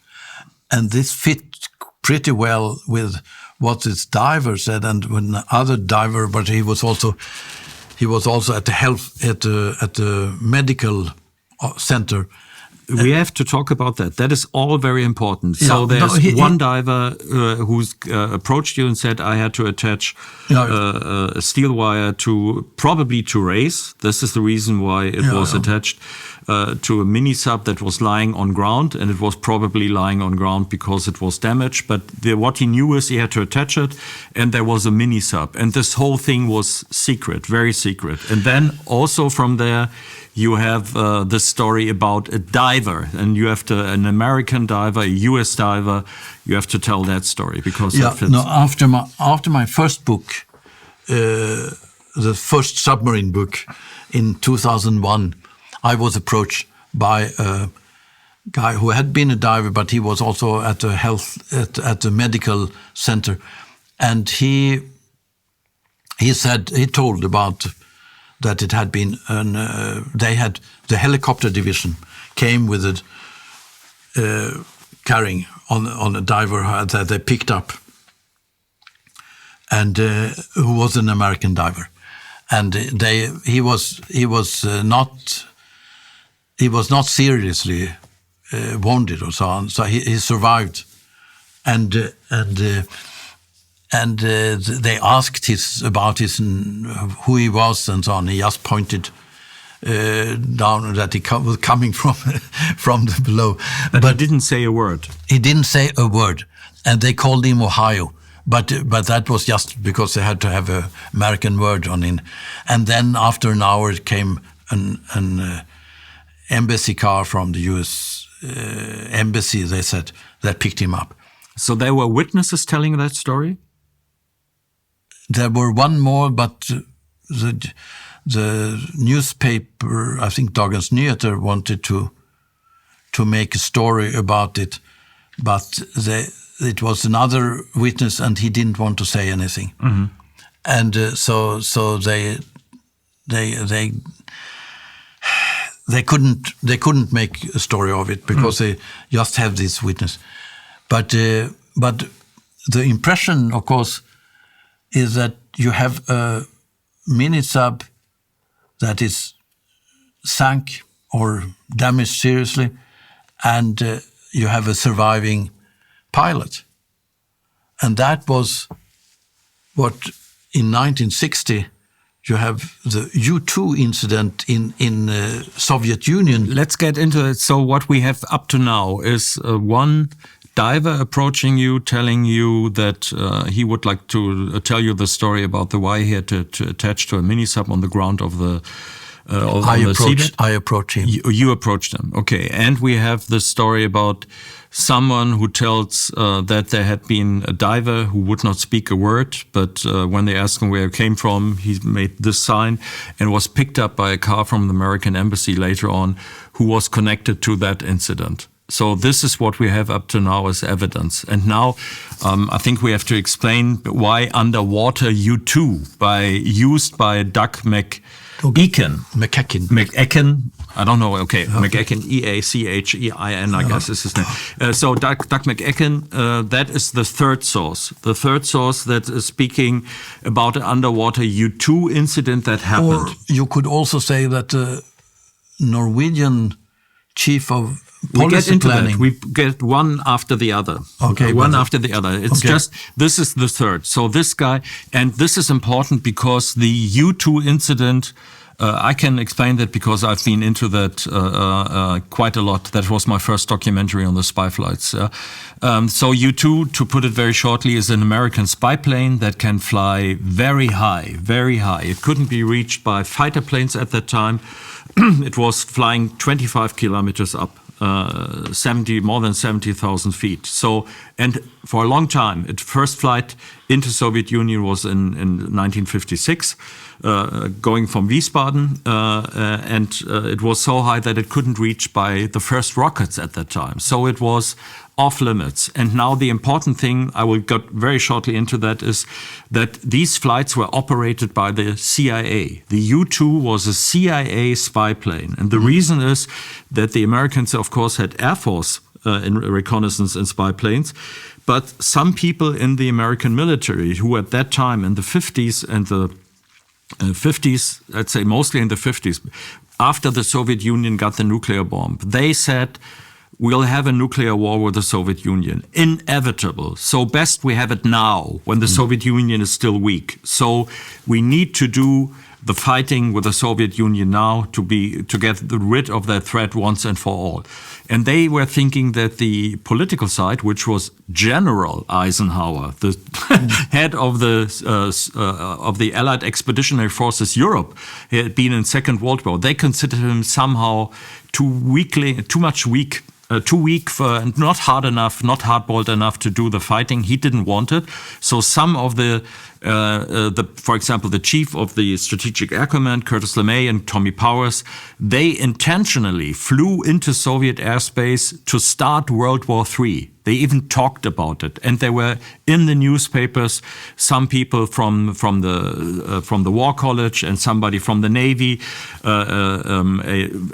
Speaker 3: And this fit pretty well with what this diver said, and when other diver, but he was also at the health at the medical center.
Speaker 1: We have to talk about that. That is all very important.
Speaker 3: Yeah,
Speaker 1: so there's
Speaker 3: one
Speaker 1: diver who's approached you and said, I had to attach a steel wire probably to race. This is the reason why it was attached to a mini sub that was lying on ground, and it was probably lying on ground because it was damaged. But what he knew is he had to attach it, and there was a mini sub. And this whole thing was secret, very secret. And then also from there, you have this story about a diver, and you have an American diver, a U.S. diver. You have to tell that story because it fits.
Speaker 3: No, after my first book, the first submarine book in 2001, I was approached by a guy who had been a diver, but he was also at the medical center, and he told about that it had been the helicopter division came with it carrying on a diver that they picked up, and who was an American diver, and he was not seriously wounded or so on, so he survived, and they asked about who he was and so on. He just pointed down that he was coming from the below.
Speaker 1: But he didn't say a word.
Speaker 3: He didn't say a word, and they called him Ohio. But that was just because they had to have an American word on it. And then after an hour came an embassy car from the U.S. Embassy, they said, that picked him up.
Speaker 1: So there were witnesses telling that story?
Speaker 3: There were one more, but the newspaper, I think Dagens Nyheter, wanted to make a story about it, but it was another witness, and he didn't want to say anything. Mm-hmm. And so they couldn't make a story of it because they just have this witness. But the impression, of course, is that you have a mini sub that is sank or damaged seriously, and you have a surviving pilot. And that was what, in 1960, you have the U-2 incident in Soviet Union.
Speaker 1: Let's get into it. So what we have up to now is one diver approaching you, telling you that he would like to tell you the story about why he had to attach to a mini sub on the ground of the
Speaker 3: I approached him.
Speaker 1: You approached him, okay. And we have the story about someone who tells that there had been a diver who would not speak a word, but when they asked him where he came from, he made this sign and was picked up by a car from the American embassy later on, who was connected to that incident. So this is what we have up to now as evidence. And now I think we have to explain why underwater U-2 used by Doug McEachen, I don't know, okay. McEachen, EACHEIN, I guess is his name. So Doug McEachen, that is the third source. The third source that is speaking about an underwater U-2 incident that happened.
Speaker 3: Or you could also say that the Norwegian chief of policy planning.
Speaker 1: We get one after the other.
Speaker 3: Okay.
Speaker 1: One after the other. It's just, this is the third. So this guy, and this is important because the U-2 incident, I can explain that because I've been into that quite a lot. That was my first documentary on the spy flights. So U-2, to put it very shortly, is an American spy plane that can fly very high, very high. It couldn't be reached by fighter planes at that time. It was flying 25 kilometers up. More than 70,000 feet. So, and for a long time, its first flight into Soviet Union was in 1956, going from Wiesbaden, and it was so high that it couldn't reach by the first rockets at that time. So it was off limits. And now the important thing, I will get very shortly into that, is that these flights were operated by the CIA. The U-2 was a CIA spy plane. And the reason is that the Americans, of course, had Air Force in reconnaissance and spy planes. But some people in the American military who at that time in the 50s and the 50s, I'd say mostly in the 50s, after the Soviet Union got the nuclear bomb, they said, we'll have a nuclear war with the Soviet Union. Inevitable. So best we have it now, when the Soviet Union is still weak. So we need to do the fighting with the Soviet Union now to get rid of that threat once and for all. And they were thinking that the political side, which was General Eisenhower, the head of the Allied Expeditionary Forces Europe, he had been in Second World War. They considered him somehow too weak for, and not hard enough, not hardboiled enough to do the fighting. He didn't want it. So some of for example, the chief of the Strategic Air Command, Curtis LeMay and Tommy Powers, they intentionally flew into Soviet airspace to start World War III. They even talked about it, and there were in the newspapers some people from the War College and somebody from the Navy,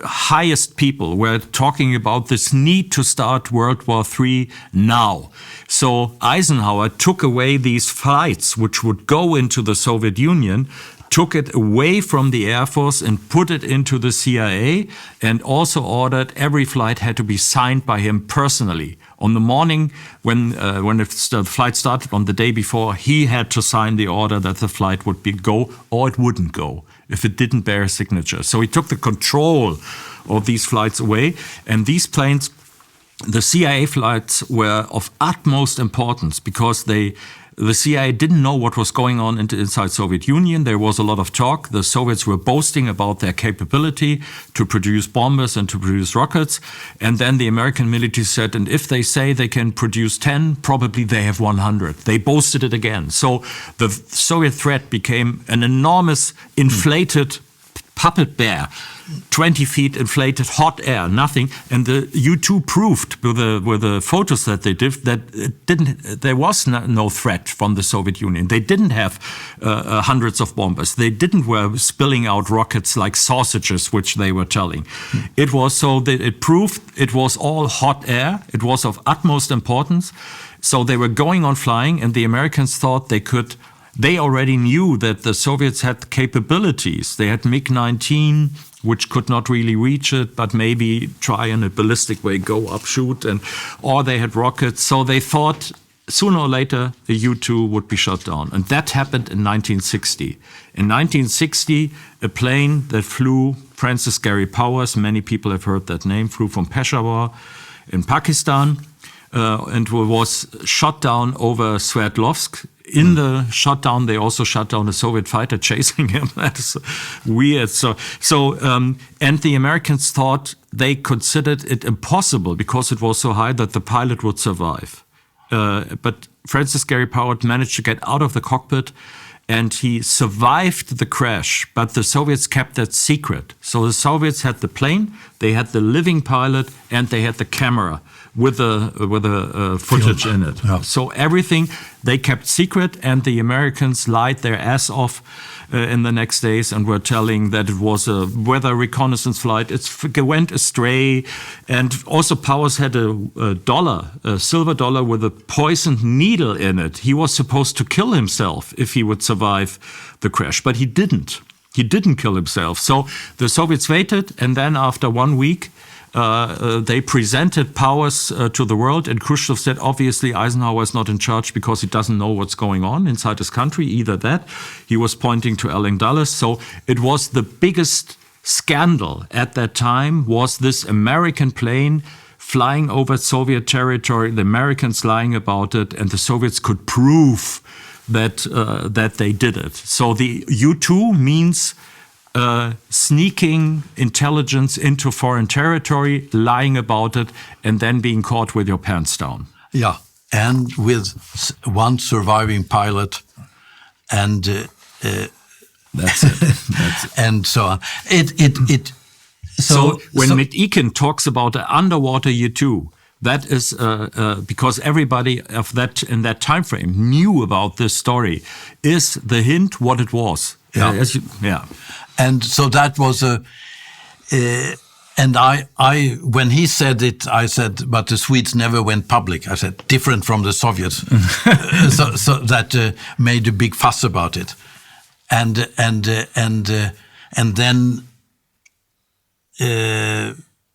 Speaker 1: highest people were talking about this need to start World War III now. So Eisenhower took away these flights which would go into the Soviet Union, took it away from the Air Force and put it into the CIA, and also ordered every flight had to be signed by him personally. On the morning when the flight started on the day before, he had to sign the order that the flight would go or it wouldn't go if it didn't bear a signature. So he took the control of these flights away, and these planes, the CIA flights, were of utmost importance because the CIA didn't know what was going on inside Soviet Union. There was a lot of talk. The Soviets were boasting about their capability to produce bombers and to produce rockets. And then the American military said, and if they say they can produce 10, probably they have 100. They boasted it again. So the Soviet threat became an enormous inflated puppet bear, 20 feet inflated, hot air, nothing. And the U-2 proved with the photos that they did that there was no threat from the Soviet Union. They didn't have hundreds of bombers. They were spilling out rockets like sausages, which they were telling. It was so that it proved it was all hot air. It was of utmost importance. So they were going on flying, and the Americans thought they could. They already knew that the Soviets had capabilities. They had MiG-19, which could not really reach it, but maybe try in a ballistic way, go up, shoot, or they had rockets. So they thought sooner or later the U-2 would be shot down. And that happened in 1960. In 1960, a plane that flew, Francis Gary Powers, many people have heard that name, flew from Peshawar in Pakistan, and was shot down over Sverdlovsk. In the shutdown, they also shot down a Soviet fighter chasing him. That's weird. And the Americans thought, they considered it impossible because it was so high that the pilot would survive. But Francis Gary Powers managed to get out of the cockpit, and he survived the crash. But the Soviets kept that secret. So the Soviets had the plane, they had the living pilot, and they had the camera with the footage in it. Yeah. So everything they kept secret, and the Americans lied their ass off in the next days and were telling that it was a weather reconnaissance flight. It went astray. And also Powers had a silver dollar with a poisoned needle in it. He was supposed to kill himself if he would survive the crash, but he didn't. He didn't kill himself. So the Soviets waited, and then after 1 week, they presented Powers to the world, and Khrushchev said, obviously Eisenhower is not in charge because he doesn't know what's going on inside his country. Either that, he was pointing to Allen Dulles. So it was the biggest scandal at that time, was this American plane flying over Soviet territory, the Americans lying about it, and the Soviets could prove that they did it. So the U-2 means sneaking intelligence into foreign territory, lying about it, and then being caught with your pants down.
Speaker 3: Yeah, and with one surviving pilot, and
Speaker 1: that's it.
Speaker 3: And so on.
Speaker 1: So when McEakin talks about an underwater U-2, that is because everybody of that in that time frame knew about this story. Is the hint what it was?
Speaker 3: Yeah.
Speaker 1: Yeah.
Speaker 3: And so that was And I, when he said it, I said, but the Swedes never went public. I said, different from the Soviets. so that made a big fuss about it. And then.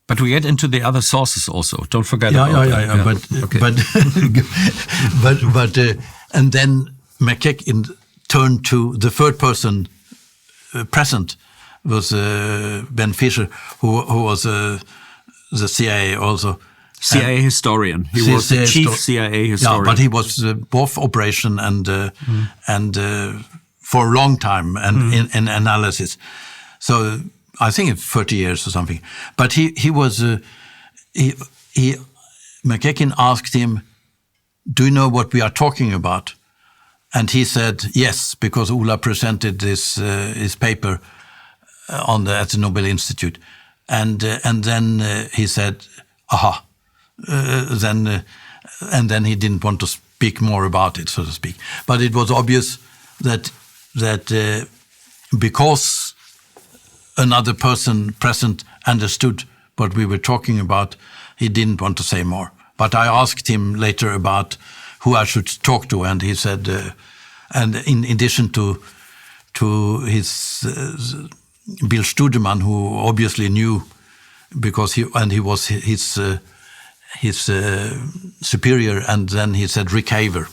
Speaker 1: But we get into the other sources also. Don't forget about that.
Speaker 3: Yeah. But and then McKechnie turned to the third person present was Ben Fisher, who was the CIA also.
Speaker 1: CIA historian. He was the chief CIA historian.
Speaker 3: Yeah, but he was both operation and for a long time and in analysis. So I think it's 30 years or something. But he was McKechnie asked him, "Do you know what we are talking about?" And he said yes, because Ola presented this his paper at the Nobel Institute, and then he said, "Aha." And then he didn't want to speak more about it, so to speak. But it was obvious that because another person present understood what we were talking about, he didn't want to say more. But I asked him later about who I should talk to, and he said, and in addition to his Bill Studeman, who obviously knew, because he was his superior, and then he said Rick Haver,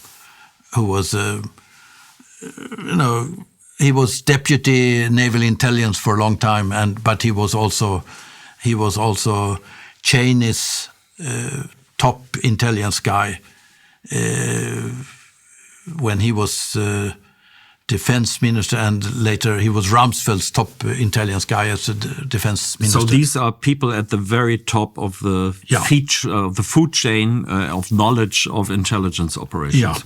Speaker 3: who was he was deputy naval intelligence for a long time, but he was also Cheney's top intelligence guy when he was defense minister, and later he was Rumsfeld's top intelligence guy as a defense minister.
Speaker 1: So these are people at the very top of the food chain of knowledge of intelligence operations.
Speaker 3: Yeah.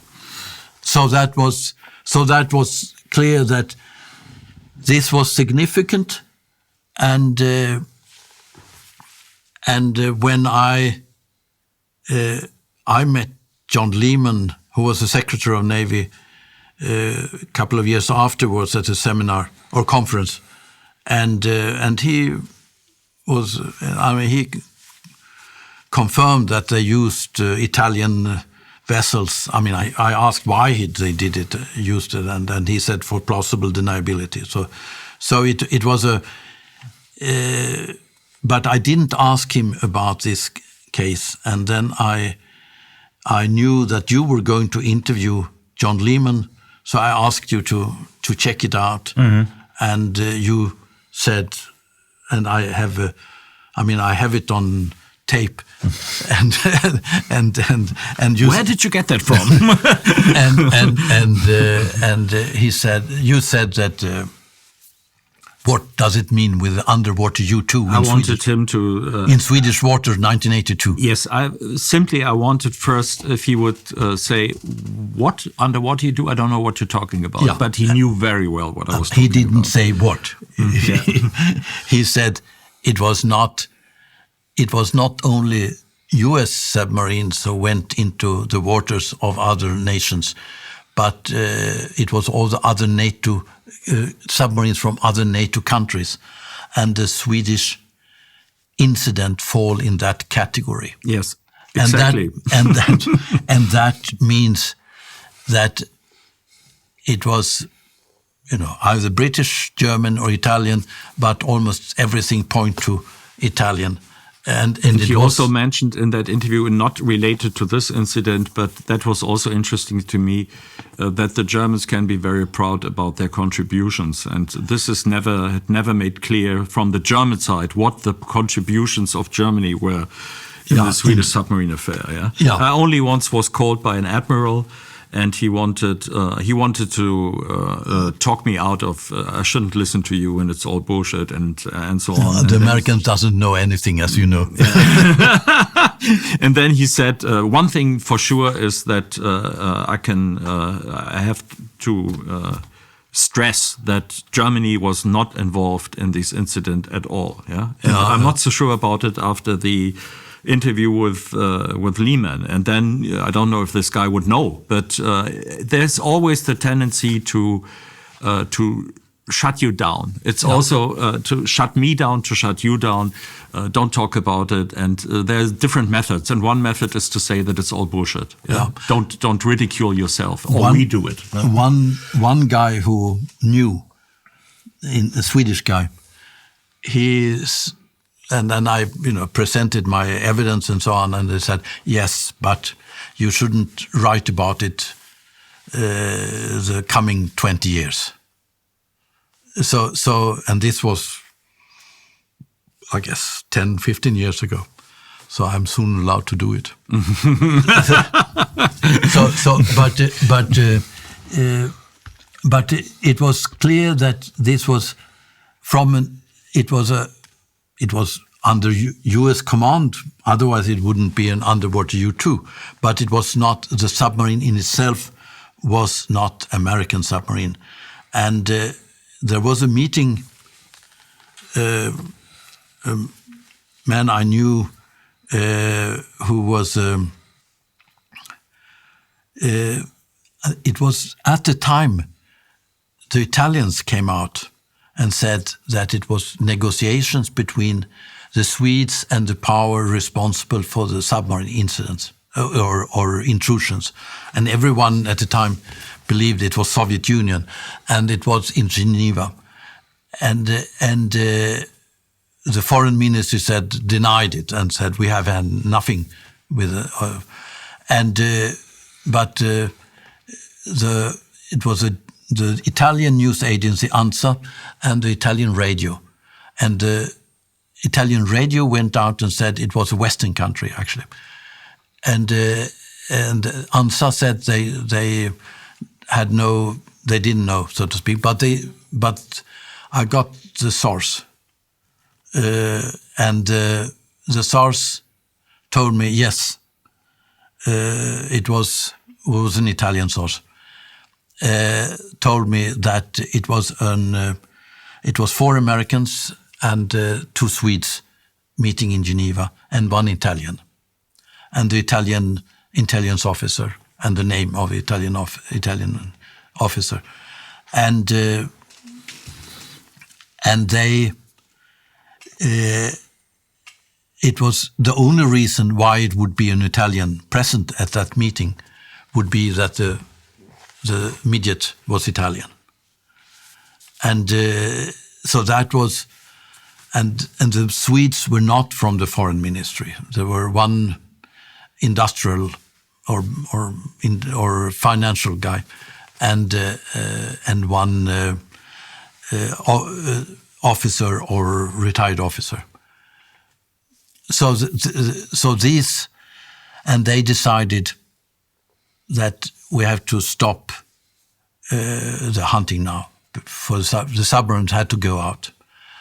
Speaker 3: So that was clear that this was significant, and when I met John Lehman, who was the Secretary of Navy, a couple of years afterwards at a seminar or conference, and he was, he confirmed that they used Italian vessels. I asked why they did it, used it, and he said for plausible deniability. So it was but I didn't ask him about this case, and then I knew that you were going to interview John Lehman, so I asked you to check it out, and you said, and I have it on tape, and you.
Speaker 1: Where did you get that from?
Speaker 3: and he said, you said that. What does it mean with underwater U-2?
Speaker 1: I wanted him to...
Speaker 3: in Swedish waters, 1982.
Speaker 1: Yes, I wanted first if he would say, what underwater U-2? I don't know what you're talking about. Yeah. But he knew very well what I was talking about.
Speaker 3: He didn't say what. He said it was not only US submarines who went into the waters of other nations, but it was all the other NATO submarines from other NATO countries, and the Swedish incident fall in that category.
Speaker 1: Yes, exactly.
Speaker 3: And that means that it was, either British, German, or Italian, but almost everything point to Italian. And
Speaker 1: he also mentioned in that interview, not related to this incident, but that was also interesting to me, that the Germans can be very proud about their contributions. And this is never made clear from the German side what the contributions of Germany were in the Swedish submarine affair. Yeah? I only once was called by an admiral, and he wanted to talk me out of I shouldn't listen to you and it's all bullshit and so on.
Speaker 3: The Americans doesn't know anything, as you know.
Speaker 1: And then he said one thing for sure is that I have to stress that Germany was not involved in this incident at all. Yeah, I'm not so sure about it after the interview with Lehman, and then I don't know if this guy would know, but there's always the tendency to shut you down. It's also to shut me down, to shut you down. Don't talk about it. And there's different methods. And one method is to say that it's all bullshit. Yeah. Don't ridicule yourself. Or we do it.
Speaker 3: One guy who knew, a Swedish guy, and then I presented my evidence and so on, and they said, yes, but you shouldn't write about it the coming 20 years. So, and this was, I guess, 10, 15 years ago. So I'm soon allowed to do it. But it was clear that this was it was under U.S. command. Otherwise, it wouldn't be an underwater U-2. But it was not, the submarine in itself was not American submarine. And there was a meeting, a man I knew who was, it was at the time the Italians came out and said that it was negotiations between the Swedes and the power responsible for the submarine incidents or intrusions. And everyone at the time believed it was Soviet Union, and it was in Geneva. And the foreign ministry denied it and said, we have had nothing with it. It was the Italian news agency ANSA and the Italian radio. And the Italian radio went out and said it was a Western country, actually. And ANSA said they didn't know, so to speak, but I got the source. And the source told me, yes, it was an Italian source. Told me that it was 4 Americans and 2 Swedes meeting in Geneva and 1 Italian, and the Italian intelligence officer and the name of the Italian officer, and they. It was the only reason why it would be an Italian present at that meeting would be that the midget was Italian. And so that was, and the Swedes were not from the foreign ministry. There were one industrial or financial guy and one officer or retired officer. So these, and they decided that we have to stop the hunting now. For the submarines had to go out,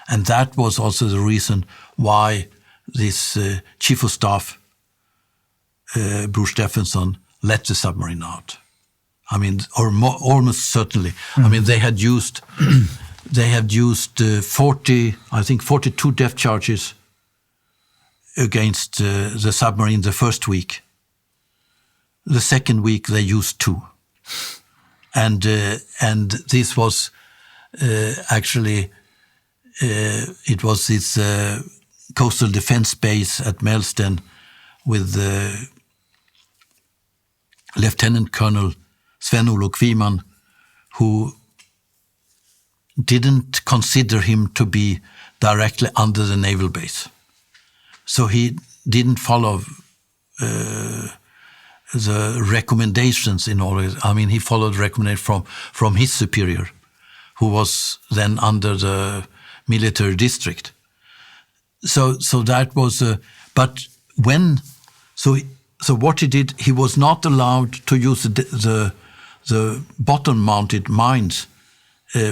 Speaker 3: and that was also the reason why this chief of staff, Bror Steffenson, let the submarine out. I mean, almost certainly. I mean, they had used 42 depth charges against the submarine the first week. The second week they used 2, and this was actually it was this coastal defense base at Melsten with Lieutenant Colonel Sven-Olof Kviman, who didn't consider him to be directly under the naval base. So he didn't follow the recommendations in all. I mean, he followed recommendation from his superior, who was then under the military district. So that was. But when so what he did, he was not allowed to use the bottom-mounted mines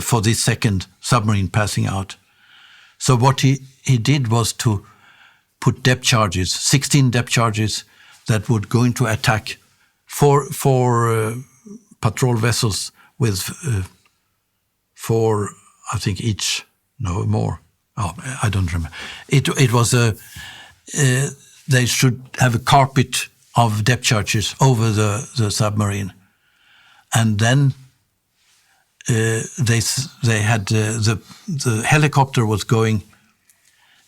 Speaker 3: for this second submarine passing out. So what he did was to put depth charges, 16 depth charges that would go into attack four patrol vessels with 4, I think each, no more. Oh, I don't remember. It was they should have a carpet of depth charges over the submarine, and then they had the helicopter was going,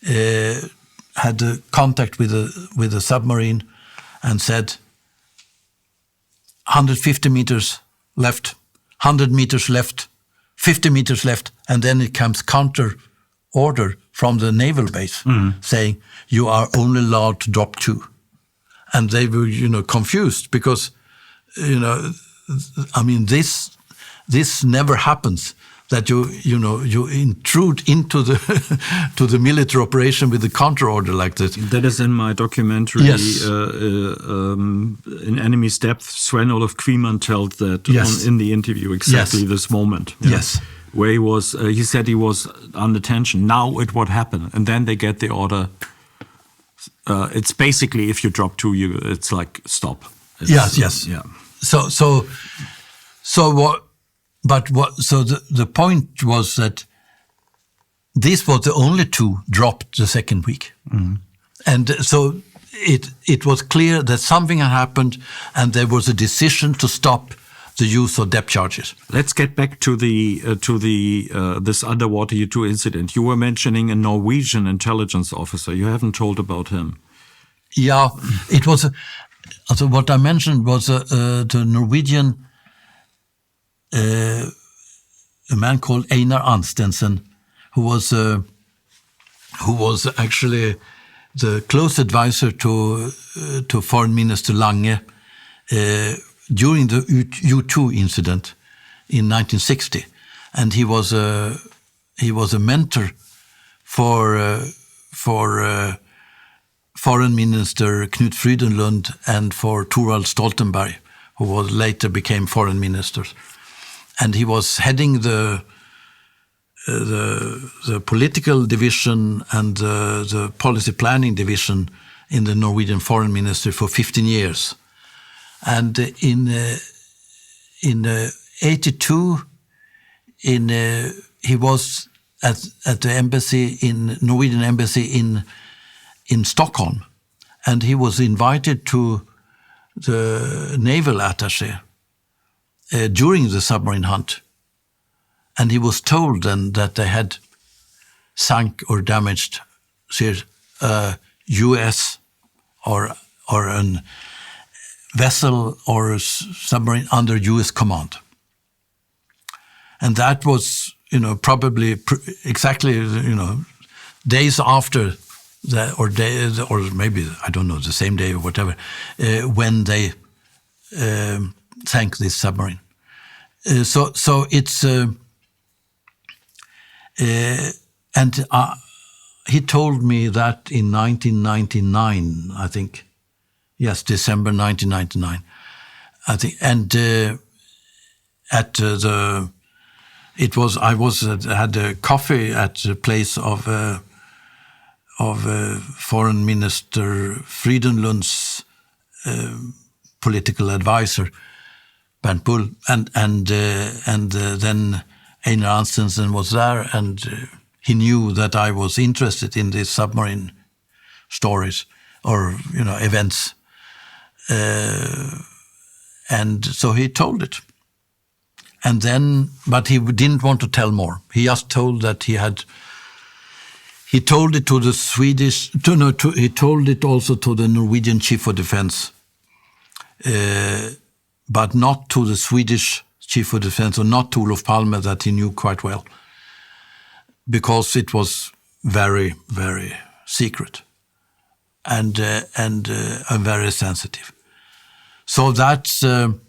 Speaker 3: had contact with the submarine, and said 150 meters left, 100 meters left, 50 meters left, and then it comes counter order from the naval base saying you are only allowed to drop 2, and they were confused because I mean this never happens, that you intrude into the to the military operation with a counter order like that.
Speaker 1: That is in my documentary.
Speaker 3: Yes.
Speaker 1: In Enemy's Depth, Sven Olof Kviman told that in the interview exactly this moment.
Speaker 3: Yes.
Speaker 1: Where he said he was under tension. Now it would happen, and then they get the order. It's basically if you drop 2, it's like stop.
Speaker 3: Yes. Yeah. So what? But the point was that this was the only 2 dropped the second week, and so it was clear that something had happened, and there was a decision to stop the use of depth charges.
Speaker 1: Let's get back to this underwater U-2 incident. You were mentioning a Norwegian intelligence officer. You haven't told about him.
Speaker 3: Yeah, it was. So what I mentioned was the Norwegian. A man called Einar Anstensen, who was actually the close advisor to Foreign Minister Lange during the U-2 incident in 1960, and he was a mentor for Foreign Minister Knut Frydenlund and for Thorvald Stoltenberg, who later became foreign ministers. And he was heading the political division and the policy planning division in the Norwegian Foreign Ministry for 15 years. And in 82, he was at the embassy Norwegian embassy in Stockholm, and he was invited to the naval attaché during the submarine hunt, and he was told then that they had sunk or damaged U.S. or a vessel or a submarine under U.S. command, and that was probably exactly days after that, or maybe I don't know, the same day or whatever, when they sank this submarine. So it's and he told me that in 1999, I think. Yes, December 1999, I think. And I had a coffee at the place of Foreign Minister Frydenlund's political advisor, Bernt Bull, and then Einar Anstensen was there, and he knew that I was interested in these submarine stories or events, and so he told it. And then, but he didn't want to tell more. He just told that he told it to the Swedish. He told it also to the Norwegian Chief of Defense. But not to the Swedish Chief of Defense, or not to Olof Palme, that he knew quite well, because it was very, very secret and very sensitive. So that's you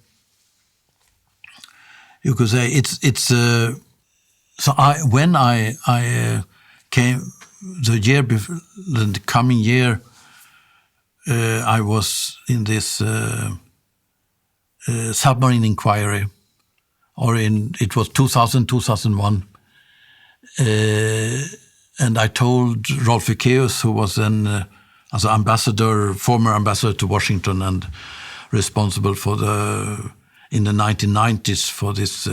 Speaker 3: could say it's. So when I came the year before, the coming year, I was in this. Submarine inquiry, it was 2001, and I told Rolf Ekéus, who was then as former ambassador to Washington and responsible for in the 1990s for this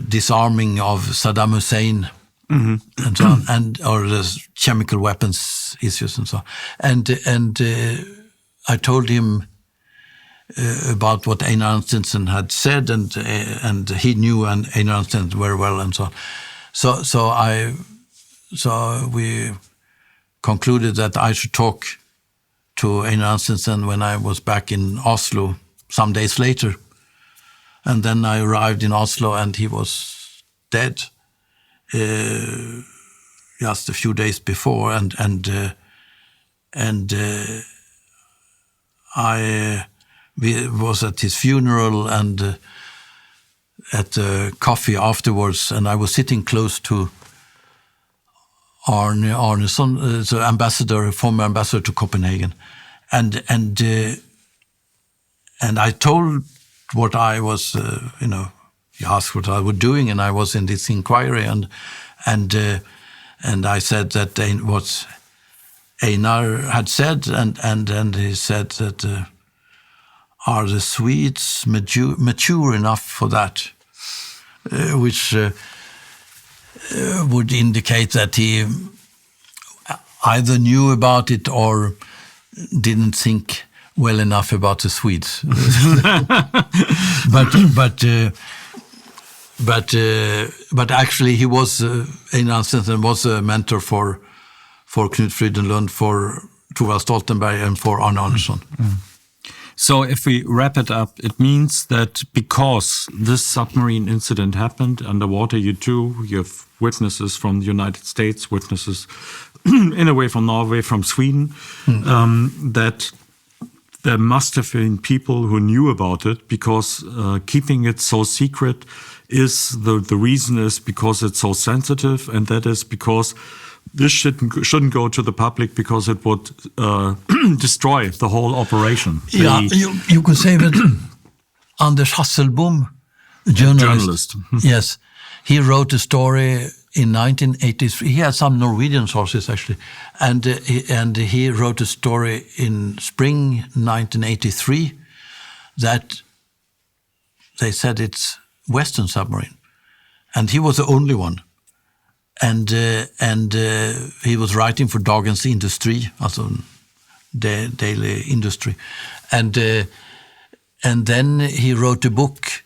Speaker 3: disarming of Saddam Hussein and so on, or the chemical weapons issues and so on, and I told him. about what Einar Anstensen had said, and he knew Einar Anstensen very well, and so on. So we concluded that I should talk to Einar Anstensen when I was back in Oslo some days later. And then I arrived in Oslo, and he was dead just a few days before, and I was at his funeral and at coffee afterwards, and I was sitting close to Arne Arneson, the former ambassador to Copenhagen, and I told what I was, he asked what I was doing, and I was in this inquiry, and I said that what Einar had said, and he said that are the Swedes mature enough for that, which would indicate that he either knew about it or didn't think well enough about the Swedes. but actually he was Einar Anstensen was a mentor for Knut Frydenlund, for Thorvald Stoltenberg, and for Arne Arneson.
Speaker 1: So if we wrap it up, it means that because this submarine incident happened underwater, you have witnesses from the United States, witnesses in a way from Norway, from Sweden, that there must have been people who knew about it, because keeping it so secret is the reason is because it's so sensitive, and that is because this shouldn't go to the public, because it would destroy the whole operation.
Speaker 3: Yeah, you could say that Anders Hasselbom, journalist. Yes, he wrote a story in 1983. He had some Norwegian sources actually, and he wrote a story in spring 1983 that they said it's Western submarine, and he was the only one. And he was writing for Dagens Industri, also daily industry, and then he wrote a book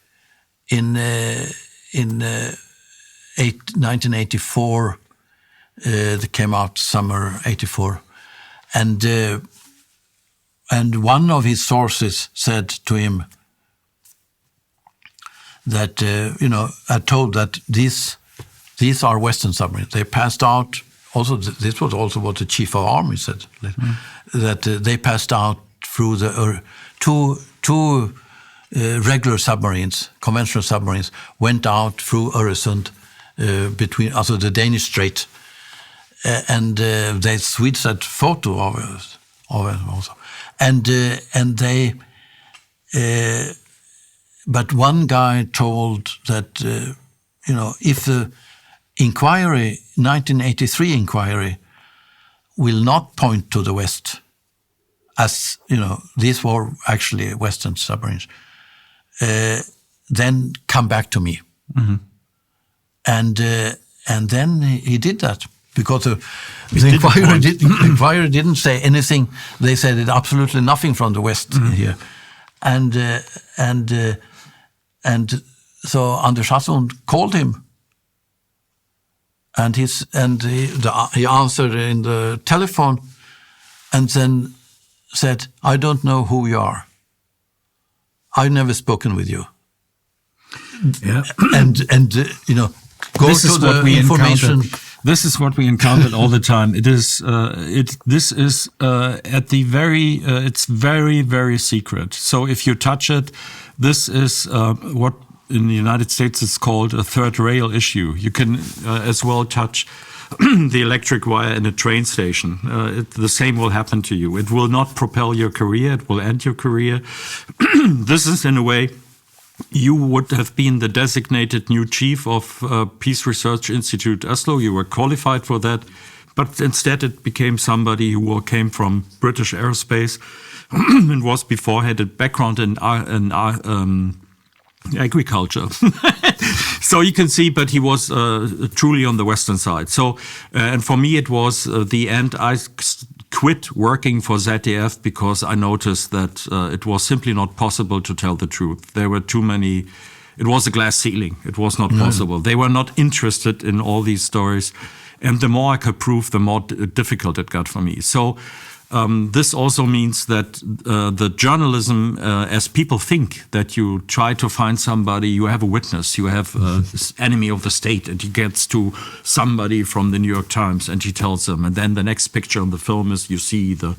Speaker 3: in 1984 that came out summer '84, and one of his sources said to him that I told that these are Western submarines. They passed out. Also, this was also what the Chief of Army said, that they passed out through the two regular submarines, conventional submarines, went out through Öresund, between also the Danish Strait, and the Swedes had photo of it also, and they. But one guy told that if the 1983 inquiry will not point to the West, as these were actually Western submarines, then come back to me. Mm-hmm. And then he did that, because the inquiry didn't say anything. They said it absolutely nothing from the West here, and so Anders Hasselbom called him. And he answered in the telephone, and then said, "I don't know who you are. I've never spoken with you."
Speaker 1: Yeah,
Speaker 3: and go
Speaker 1: this
Speaker 3: to the information.
Speaker 1: This is what we encountered all the time. It is this is at the very it's very, very secret. So if you touch it, this is what in the United States is called a third rail issue. You can as well touch the electric wire in a train station. The same will happen to you. It will not propel your career. It will end your career. This is, in a way, you would have been the designated new chief of Peace Research Institute Oslo. You were qualified for that. But instead it became somebody who came from British aerospace and was before had a background in agriculture. So you can see, but he was truly on the Western side. So, and for me, it was the end. I quit working for ZDF because I noticed that it was simply not possible to tell the truth. There were too many. It was a glass ceiling. It was not possible. They were not interested in all these stories. And the more I could prove, the more difficult it got for me. So this also means that the journalism, as people think that you try to find somebody, you have a witness, you have this enemy of the state, and he gets to somebody from the New York Times and he tells them. And then the next picture on the film is you see the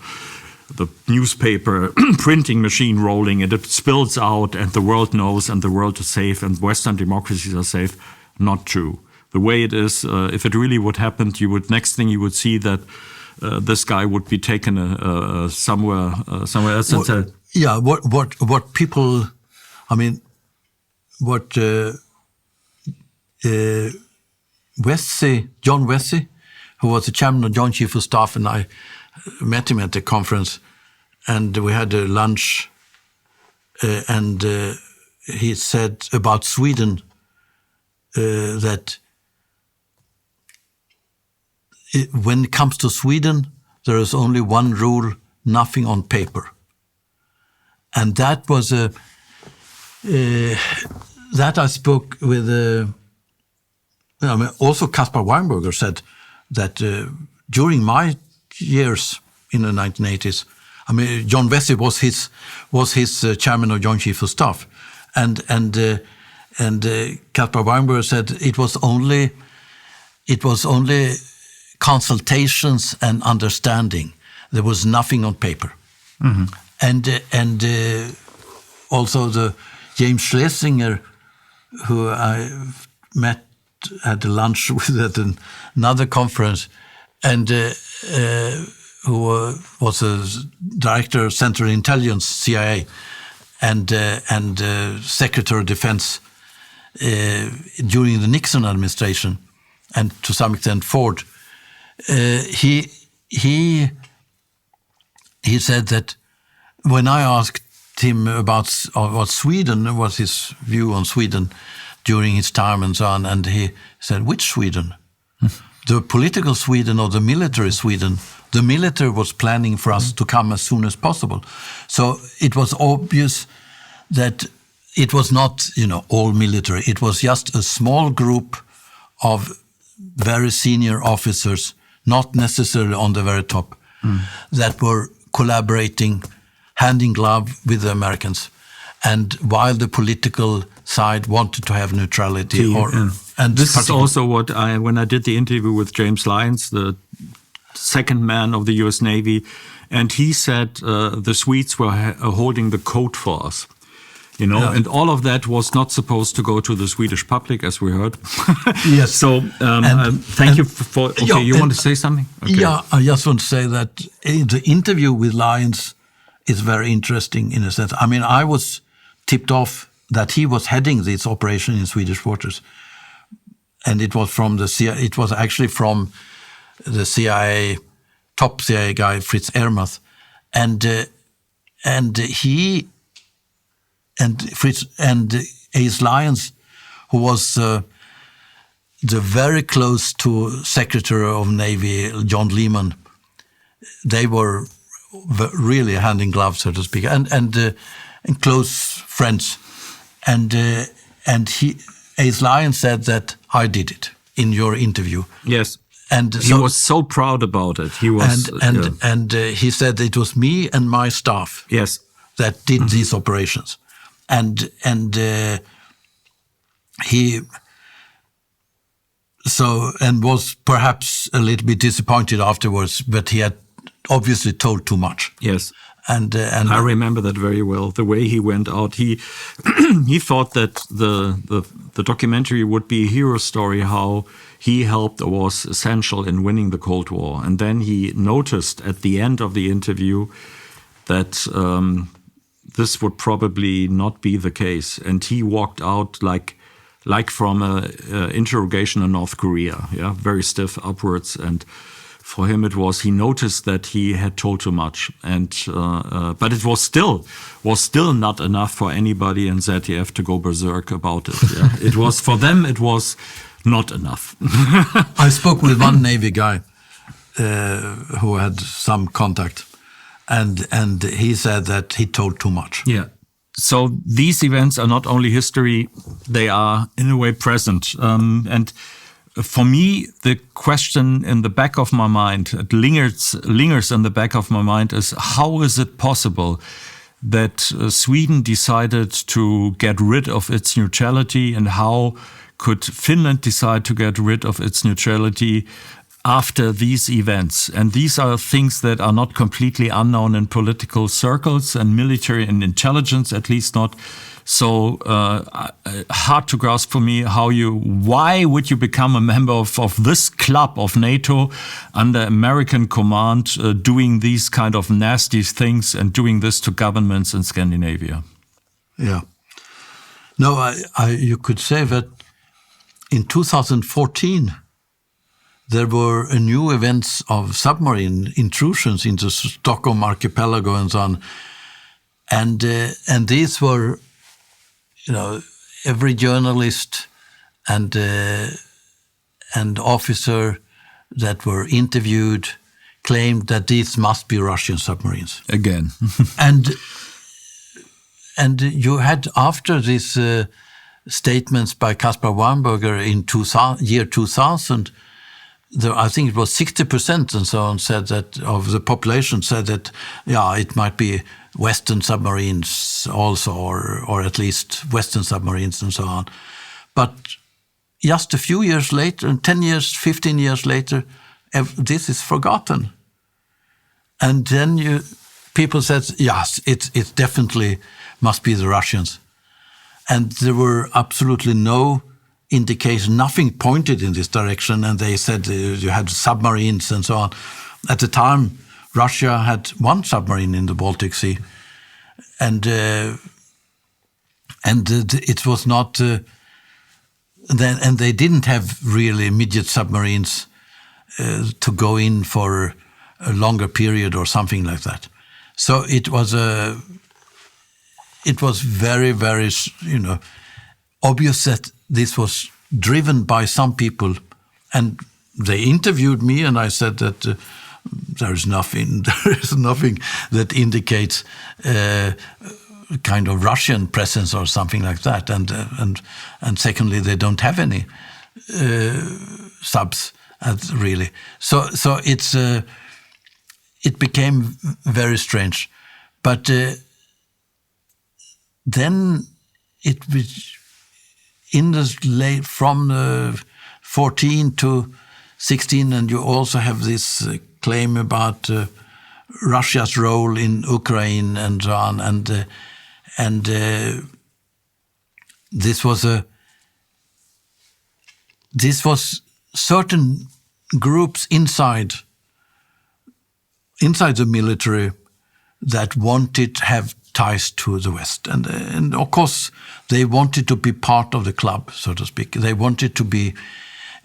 Speaker 1: newspaper printing machine rolling, and it spills out, and the world knows, and the world is safe, and Western democracies are safe. Not true. The way it is, if it really would happen, next thing you would see that this guy would be taken somewhere else.
Speaker 3: What people, I mean, what John Wesley, who was the chairman of Joint Chief of Staff, and I met him at the conference, and we had a lunch, and he said about Sweden that when it comes to Sweden, there is only one rule: nothing on paper. And that was that I spoke with. Also, Caspar Weinberger said that during my years in the 1980s, I mean, John Wesley was his chairman of Joint Chief of Staff, and Caspar Weinberger said it was only consultations and understanding. There was nothing on paper. Mm-hmm. And also the James Schlesinger, who I met at a lunch with at another conference, and who was a director of Central Intelligence, CIA, and Secretary of Defense during the Nixon administration, and to some extent Ford. He said that when I asked him about Sweden, what his view on Sweden during his time and so on, and he said, which Sweden? The political Sweden or the military Sweden? The military was planning for us to come as soon as possible. So it was obvious that it was not, all military. It was just a small group of very senior officers, not necessarily on the very top, that were collaborating hand in glove with the Americans. And while the political side wanted to have neutrality.
Speaker 1: And this is also what when I did the interview with James Lyons, the second man of the US Navy, and he said the Swedes were holding the code for us. And all of that was not supposed to go to the Swedish public, as we heard.
Speaker 3: Yes.
Speaker 1: So thank you for. Okay, you want to say something? Okay.
Speaker 3: Yeah, I just want to say that the interview with Lyons is very interesting in a sense. I mean, I was tipped off that he was heading this operation in Swedish waters, and it was from the CIA. It was actually from the CIA, top CIA guy Fritz Ermath, and he. And Fritz and Ace Lyons, who was the very close to Secretary of Navy John Lehman, they were really hand in glove, so to speak, and close friends. And Ace Lyons said that I did it in your interview.
Speaker 1: Yes.
Speaker 3: And
Speaker 1: he was so proud about it. He was,
Speaker 3: and he said it was me and my staff.
Speaker 1: Yes.
Speaker 3: That did these operations. And he was perhaps a little bit disappointed afterwards, but he had obviously told too much.
Speaker 1: Yes,
Speaker 3: and
Speaker 1: I remember that very well. The way he went out, he he thought that the documentary would be a hero story, how he helped or was essential in winning the Cold War, and then he noticed at the end of the interview that. This would probably not be the case, and he walked out like from a interrogation in North Korea, very stiff upwards. And for him, he noticed that he had told too much, and but it was still not enough for anybody in ZDF to go berserk about it. Yeah. It was not enough.
Speaker 3: I spoke with one Navy guy who had some contact, and he said that he told too much.
Speaker 1: Yeah. So these events are not only history; they are in a way present. And for me, the question in the back of my mind, it lingers in the back of my mind, is how is it possible that Sweden decided to get rid of its neutrality, and how could Finland decide to get rid of its neutrality after these events? And these are things that are not completely unknown in political circles and military and intelligence, at least not. So hard to grasp for me why would you become a member of this club of NATO under American command, doing these kind of nasty things and doing this to governments in Scandinavia?
Speaker 3: Yeah. No, you could say that in 2014, there were new events of submarine intrusions into Stockholm archipelago and so on. And these were, every journalist and officer that were interviewed claimed that these must be Russian submarines.
Speaker 1: Again.
Speaker 3: and you had, after these statements by Caspar Weinberger in year 2000, I think it was 60% and so on said that of the population said that, it might be Western submarines also, or at least Western submarines and so on. But just a few years later, 10 years, 15 years later, this is forgotten. And then people said, yes, it definitely must be the Russians. And there were absolutely no indication, nothing pointed in this direction, and they said you had submarines and so on. At the time, Russia had one submarine in the Baltic Sea, and it was not. And they didn't have really immediate submarines to go in for a longer period or something like that. So it was very, very, obvious that this was driven by some people, and they interviewed me, and I said that there is nothing that indicates kind of Russian presence or something like that, and secondly, they don't have any subs really. So it became very strange, but then it was in the from 14 to 16, and you also have this claim about Russia's role in Ukraine and so on, and this was certain groups inside the military that wanted to have ties to the West, and of course they wanted to be part of the club, so to speak. They wanted to be.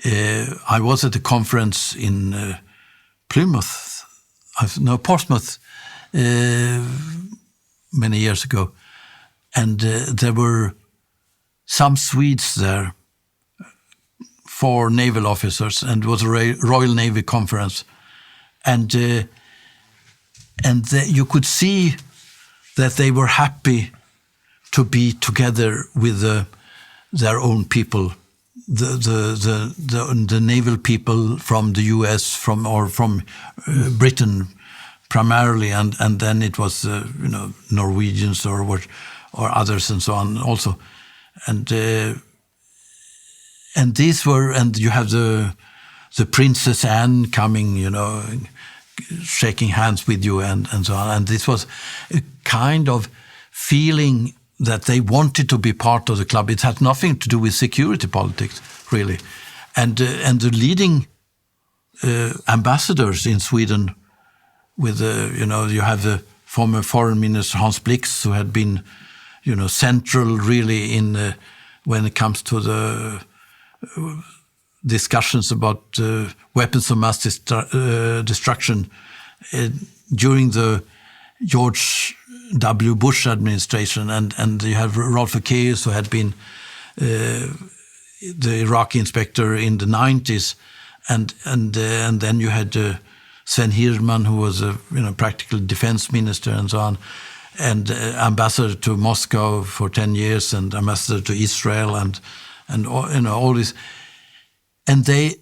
Speaker 3: I was at a conference in Portsmouth, many years ago, and there were some Swedes there, 4 naval officers, and it was a Royal Navy conference, and you could see that they were happy to be together with their own people, the naval people from the US, from Britain primarily, and then it was Norwegians or others and so on also, and these were, and you have the Princess Anne coming, shaking hands with you and so on. And this was a kind of feeling that they wanted to be part of the club. It had nothing to do with security politics, really. And the leading ambassadors in Sweden, with you have the former Foreign Minister Hans Blix, who had been, central really in when it comes to the discussions about weapons of mass destruction during the George W. Bush administration, and you have Rolf Ekéus, who had been the Iraqi inspector in the 90s, and then you had Sven Hirdman, who was a practical defense minister and so on, and ambassador to Moscow for 10 years, and ambassador to Israel, and all this, and they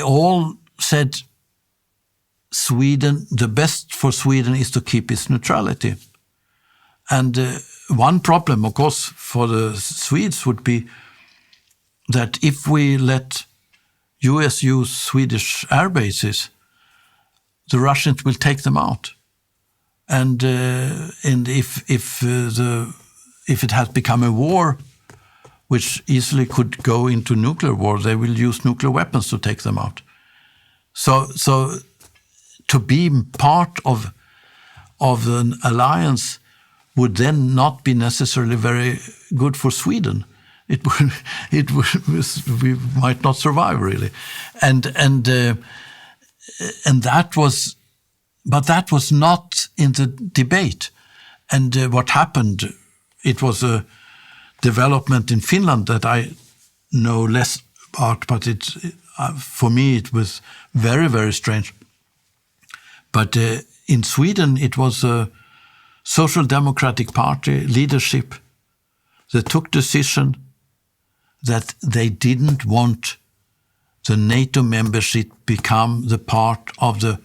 Speaker 3: all said Sweden, the best for Sweden is to keep its neutrality. And one problem, of course, for the Swedes would be that if we let US use Swedish air bases, the Russians will take them out. And if it has become a war, which easily could go into nuclear war, they will use nuclear weapons to take them out. So to be part of an alliance would then not be necessarily very good for Sweden. We might not survive really, and that was, but that was not in the debate. And what happened, it was a development in Finland that I know less about, but for me it was very, very strange. But in Sweden, it was a Social Democratic Party leadership that took decision that they didn't want the NATO membership become the part of the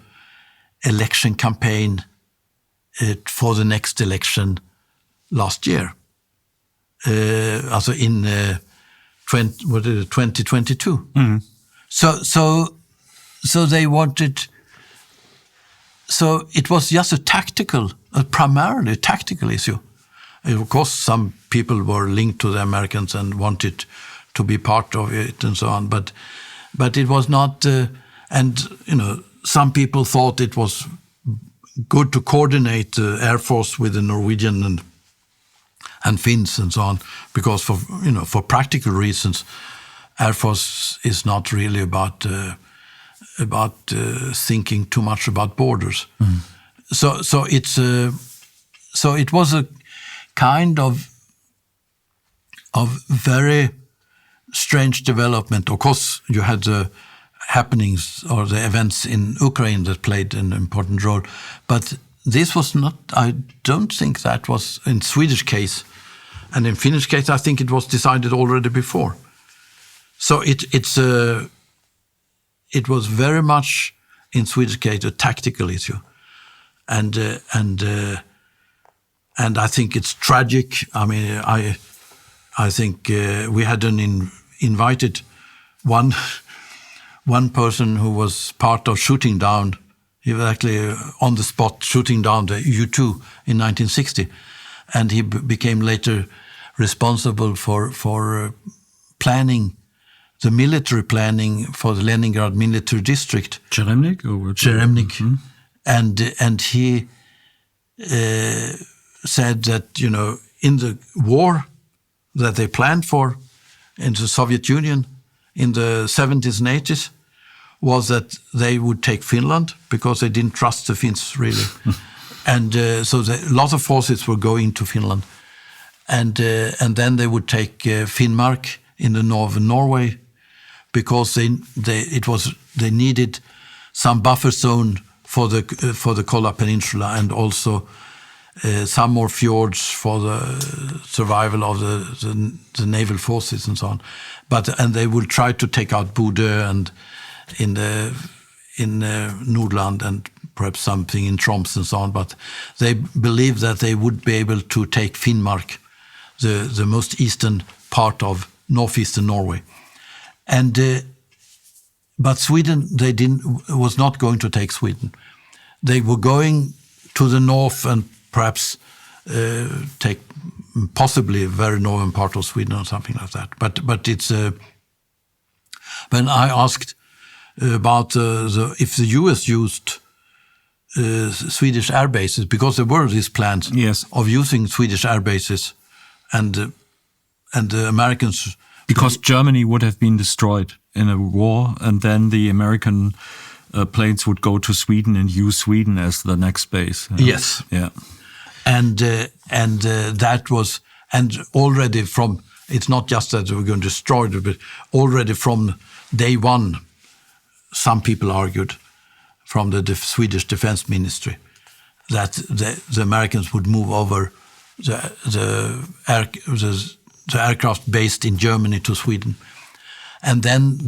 Speaker 3: election campaign for the next election last year. Also in 2022. Mm-hmm. So they wanted. So it was just primarily a tactical issue. Of course, some people were linked to the Americans and wanted to be part of it and so on, but it was not. And some people thought it was good to coordinate the Air Force with the Norwegian and Finns and so on, because for practical reasons, Air Force is not really about thinking too much about borders. Mm. So it was a kind of very strange development. Of course, you had the happenings or the events in Ukraine that played an important role, but this was not. I don't think that was in Swedish case, and in Finnish case, I think it was decided already before. So it was very much in Swedish case a tactical issue, and I think it's tragic. I mean, I think we had invited one person who was part of shooting down. He was actually on the spot shooting down the U-2 in 1960, and he became later responsible for planning. The military planning for the Leningrad military district. Cheremnik? Mm-hmm. And he said that, in the war that they planned for in the Soviet Union in the 70s and 80s was that they would take Finland because they didn't trust the Finns really. And so a lot of forces were going to Finland. And then they would take Finnmark in the northern Norway, because they needed some buffer zone for the Kola Peninsula, and also some more fjords for the survival of the naval forces and so on. And they would try to take out Bodø and in Nordland and perhaps something in Troms and so on. But they believed that they would be able to take Finnmark, the most eastern part of northeastern Norway. And but Sweden, was not going to take Sweden. They were going to the north and perhaps take possibly a very northern part of Sweden or something like that. But it's when I asked about if the US used Swedish air bases, because there were these plans of using Swedish air bases, and the Americans.
Speaker 1: Because Germany would have been destroyed in a war, and then the American planes would go to Sweden and use Sweden as the next base.
Speaker 3: Yes.
Speaker 1: Yeah.
Speaker 3: And that was, and already from, it's not just that they were going to destroy it, but already from day one, some people argued from the Swedish Defense Ministry that the Americans would move over the aircraft based in Germany to Sweden. And then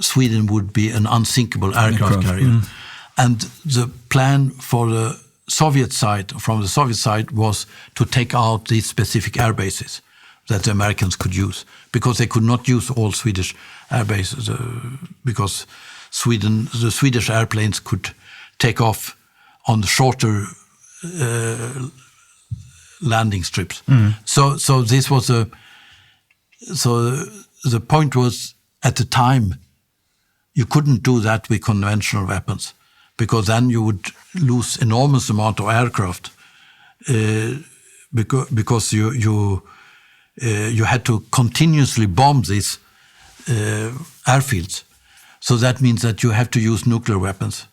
Speaker 3: Sweden would be an unsinkable aircraft carrier. And the plan for the Soviet side, from the Soviet side, was to take out these specific air bases that the Americans could use, because they could not use all Swedish air bases, because the Swedish airplanes could take off on the shorter landing strips. So this was the point was, at the time, you couldn't do that with conventional weapons, because then you would lose enormous amount of aircraft, because you had to continuously bomb these airfields. So that means that you have to use nuclear weapons.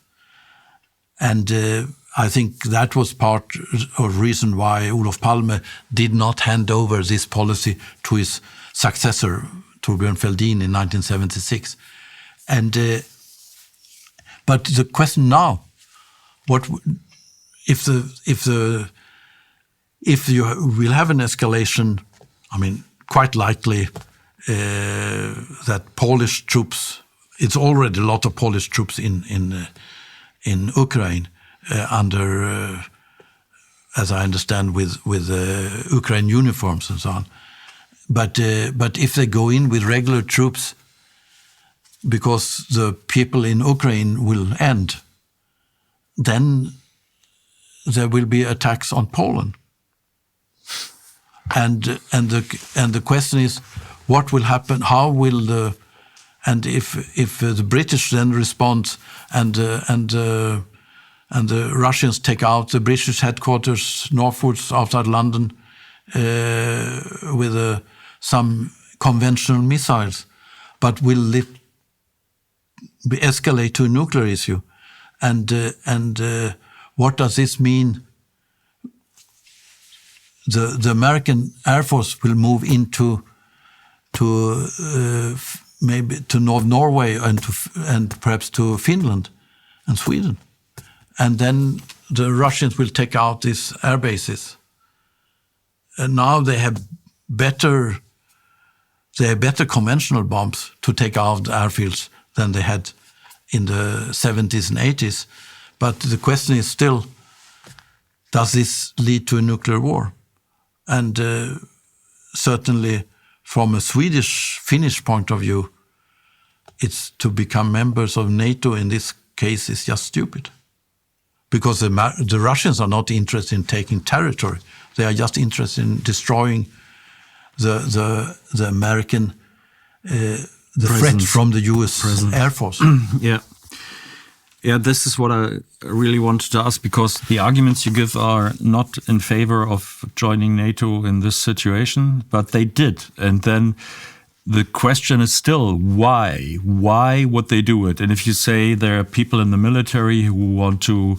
Speaker 3: And I think that was part of the reason why Olof Palme did not hand over this policy to his successor, Thorbjörn Fälldin, in 1976. And but the question now, what if you will have an escalation? I mean, quite likely that Polish troops. It's already a lot of Polish troops in Ukraine under, as I understand, with Ukraine uniforms and so on. But if they go in with regular troops, because the people in Ukraine will end, then there will be attacks on Poland. And the question is, what will happen? How will if the British then respond and the Russians take out the British headquarters northwards outside London with some conventional missiles, but will it escalate to a nuclear issue? And what does this mean? The American Air Force will move into maybe to North Norway and perhaps to Finland and Sweden, and then the Russians will take out these air bases. And now they have better conventional bombs to take out airfields than they had in the 70s and 80s. But the question is still, does this lead to a nuclear war? And certainly from a Swedish-Finnish point of view, it's to become members of NATO in this case is just stupid. Because the Russians are not interested in taking territory. They are just interested in destroying the American threat from the US Air Force.
Speaker 1: Yeah, this is what I really wanted to ask, because the arguments you give are not in favor of joining NATO in this situation, but they did. And then the question is still, why? Why would they do it? And if you say there are people in the military who want to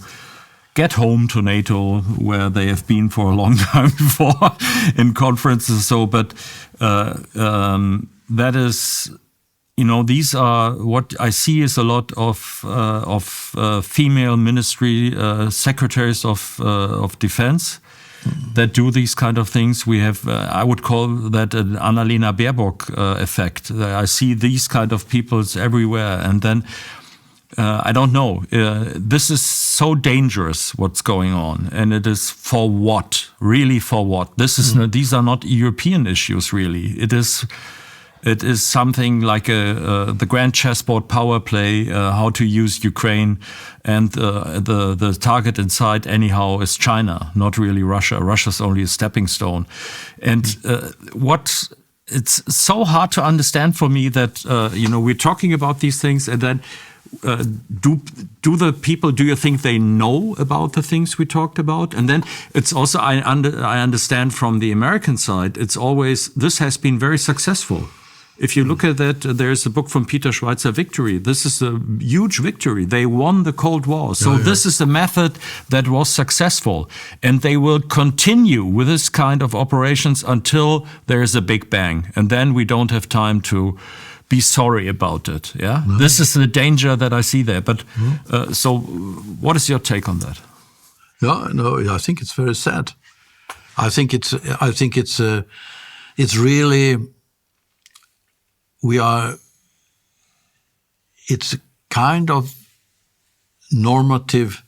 Speaker 1: get home to NATO, where they have been for a long time before in conferences, but that is... these are what I see is a lot of female ministry secretaries of defense that do these kind of things. We have, I would call that an Annalena Baerbock effect. I see these kind of peoples everywhere, and then I don't know. This is so dangerous. What's going on, and it is for what? Really, for what? This is these are not European issues. Really, It is something like the grand chessboard power play, how to use Ukraine, and the target in sight anyhow is China, not really Russia. Russia's only a stepping stone. And it's so hard to understand for me that, we're talking about these things, and then do the people, do you think they know about the things we talked about? And then it's also, I understand from the American side, it's always, this has been very successful. If you look at that, there's a book from Peter Schweizer, Victory. This is a huge victory. They won the Cold War. So this is a method that was successful. And they will continue with this kind of operations until there is a big bang. And then we don't have time to be sorry about it. Yeah, this is the danger that I see there. But so, what is your take on that?
Speaker 3: I think it's very sad. I think it's really, it's a kind of normative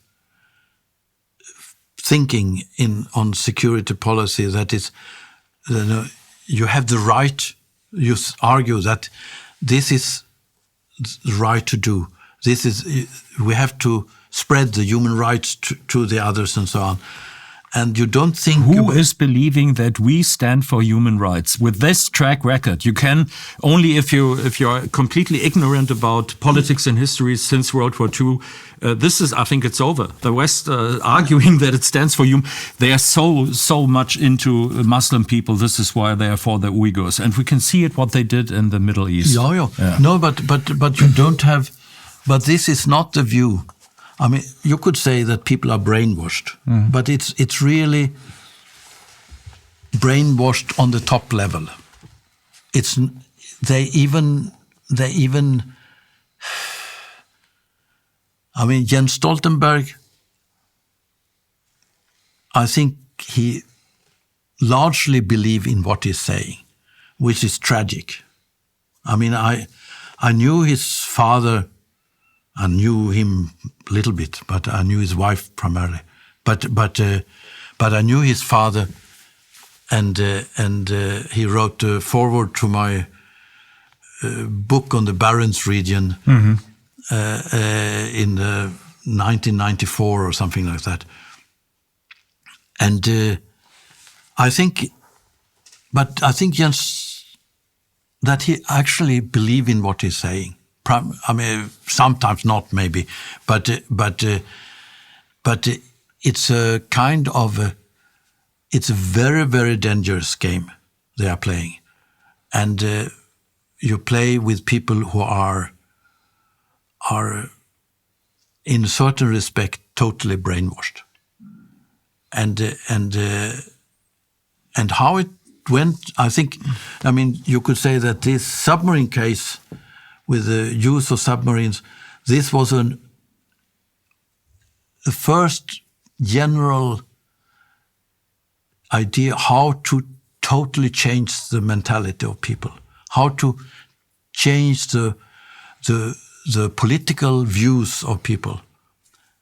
Speaker 3: thinking on security policy that is, you have the right, you argue that this is the right to do. We have to spread the human rights to the others and so on. And you don't think...
Speaker 1: Who is believing that we stand for human rights? With this track record, you can only if you're completely ignorant about politics and history since World War II. I think it's over. The West arguing that it stands for human. They are so much into Muslim people. This is why they are for the Uyghurs, and we can see it what they did in the Middle East.
Speaker 3: Yeah. No, but you don't have. But this is not the view. I mean, you could say that people are brainwashed, but it's really brainwashed on the top level. They even. I mean, Jens Stoltenberg, I think he largely believes in what he's saying, which is tragic. I mean, I knew his father. I knew him a little bit, but I knew his wife primarily. But I knew his father, and he wrote a foreword to my book on the Barents region in 1994 or something like that. And I think Jens, that he actually believes in what he's saying. I mean, sometimes not, maybe, but it's a kind of it's a very, very dangerous game they are playing, and you play with people who are in a certain respect totally brainwashed, and how it went. I think, I mean, you could say that this submarine case, with the use of submarines, this was the first general idea how to totally change the mentality of people, how to change the political views of people.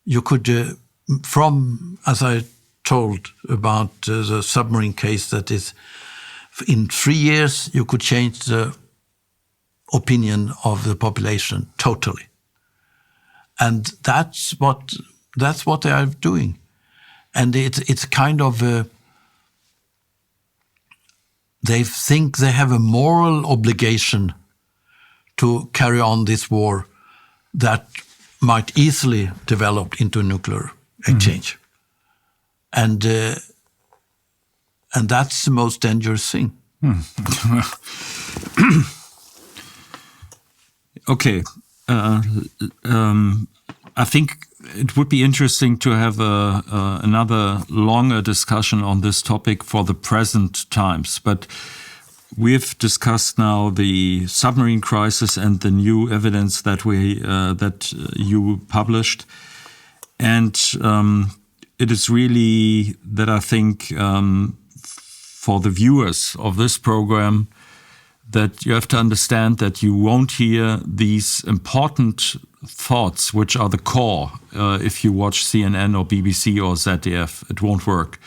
Speaker 3: You could, as I told about the submarine case, that is, in 3 years you could change the opinion of the population totally, and that's what they are doing, and it's kind of they think they have a moral obligation to carry on this war that might easily develop into a nuclear exchange, and that's the most dangerous thing.
Speaker 1: Okay, I think it would be interesting to have another longer discussion on this topic for the present times. But we've discussed now the submarine crisis and the new evidence that you published, and it is really that I think for the viewers of this program, that you have to understand that you won't hear these important thoughts, which are the core. If you watch CNN or BBC or ZDF, it won't work.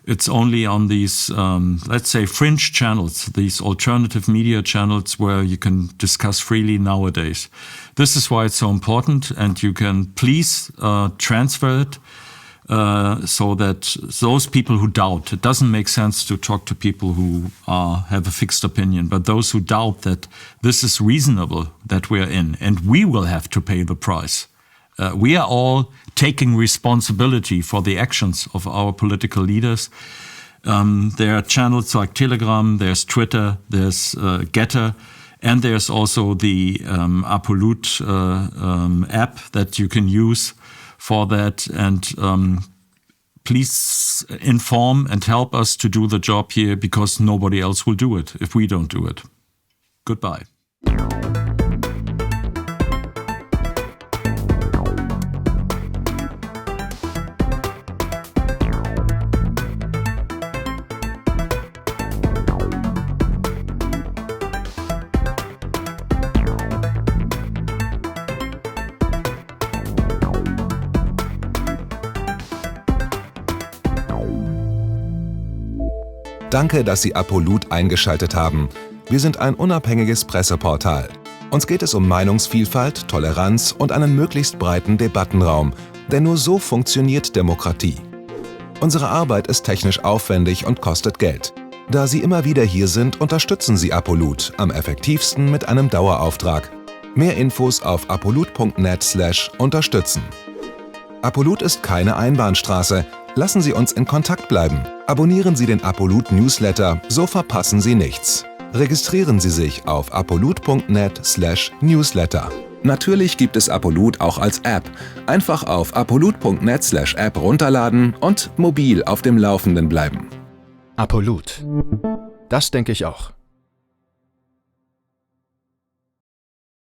Speaker 1: It's only on these, let's say, fringe channels, these alternative media channels where you can discuss freely nowadays. This is why it's so important, and you can please transfer it so that those people who doubt, it doesn't make sense to talk to people who have a fixed opinion, but those who doubt that this is reasonable that we are in, and we will have to pay the price. We are all taking responsibility for the actions of our political leaders. There are channels like Telegram, there's Twitter, there's Getter, and there's also the Apolut app that you can use for that. And please inform and help us to do the job here, because nobody else will do it if we don't do it. Goodbye.
Speaker 4: Danke, dass Sie Apolut eingeschaltet haben. Wir sind ein unabhängiges Presseportal. Uns geht es um Meinungsvielfalt, Toleranz und einen möglichst breiten Debattenraum, denn nur so funktioniert Demokratie. Unsere Arbeit ist technisch aufwendig und kostet Geld. Da Sie immer wieder hier sind, unterstützen Sie Apolut am effektivsten mit einem Dauerauftrag. Mehr Infos auf apolut.net/unterstützen. Apolut ist keine Einbahnstraße. Lassen Sie uns in Kontakt bleiben. Abonnieren Sie den Apolut Newsletter, so verpassen Sie nichts. Registrieren Sie sich auf apolut.net/newsletter. Natürlich gibt es Apolut auch als App. Einfach auf apolut.net/app runterladen und mobil auf dem Laufenden bleiben.
Speaker 2: Apolut. Das denke ich auch.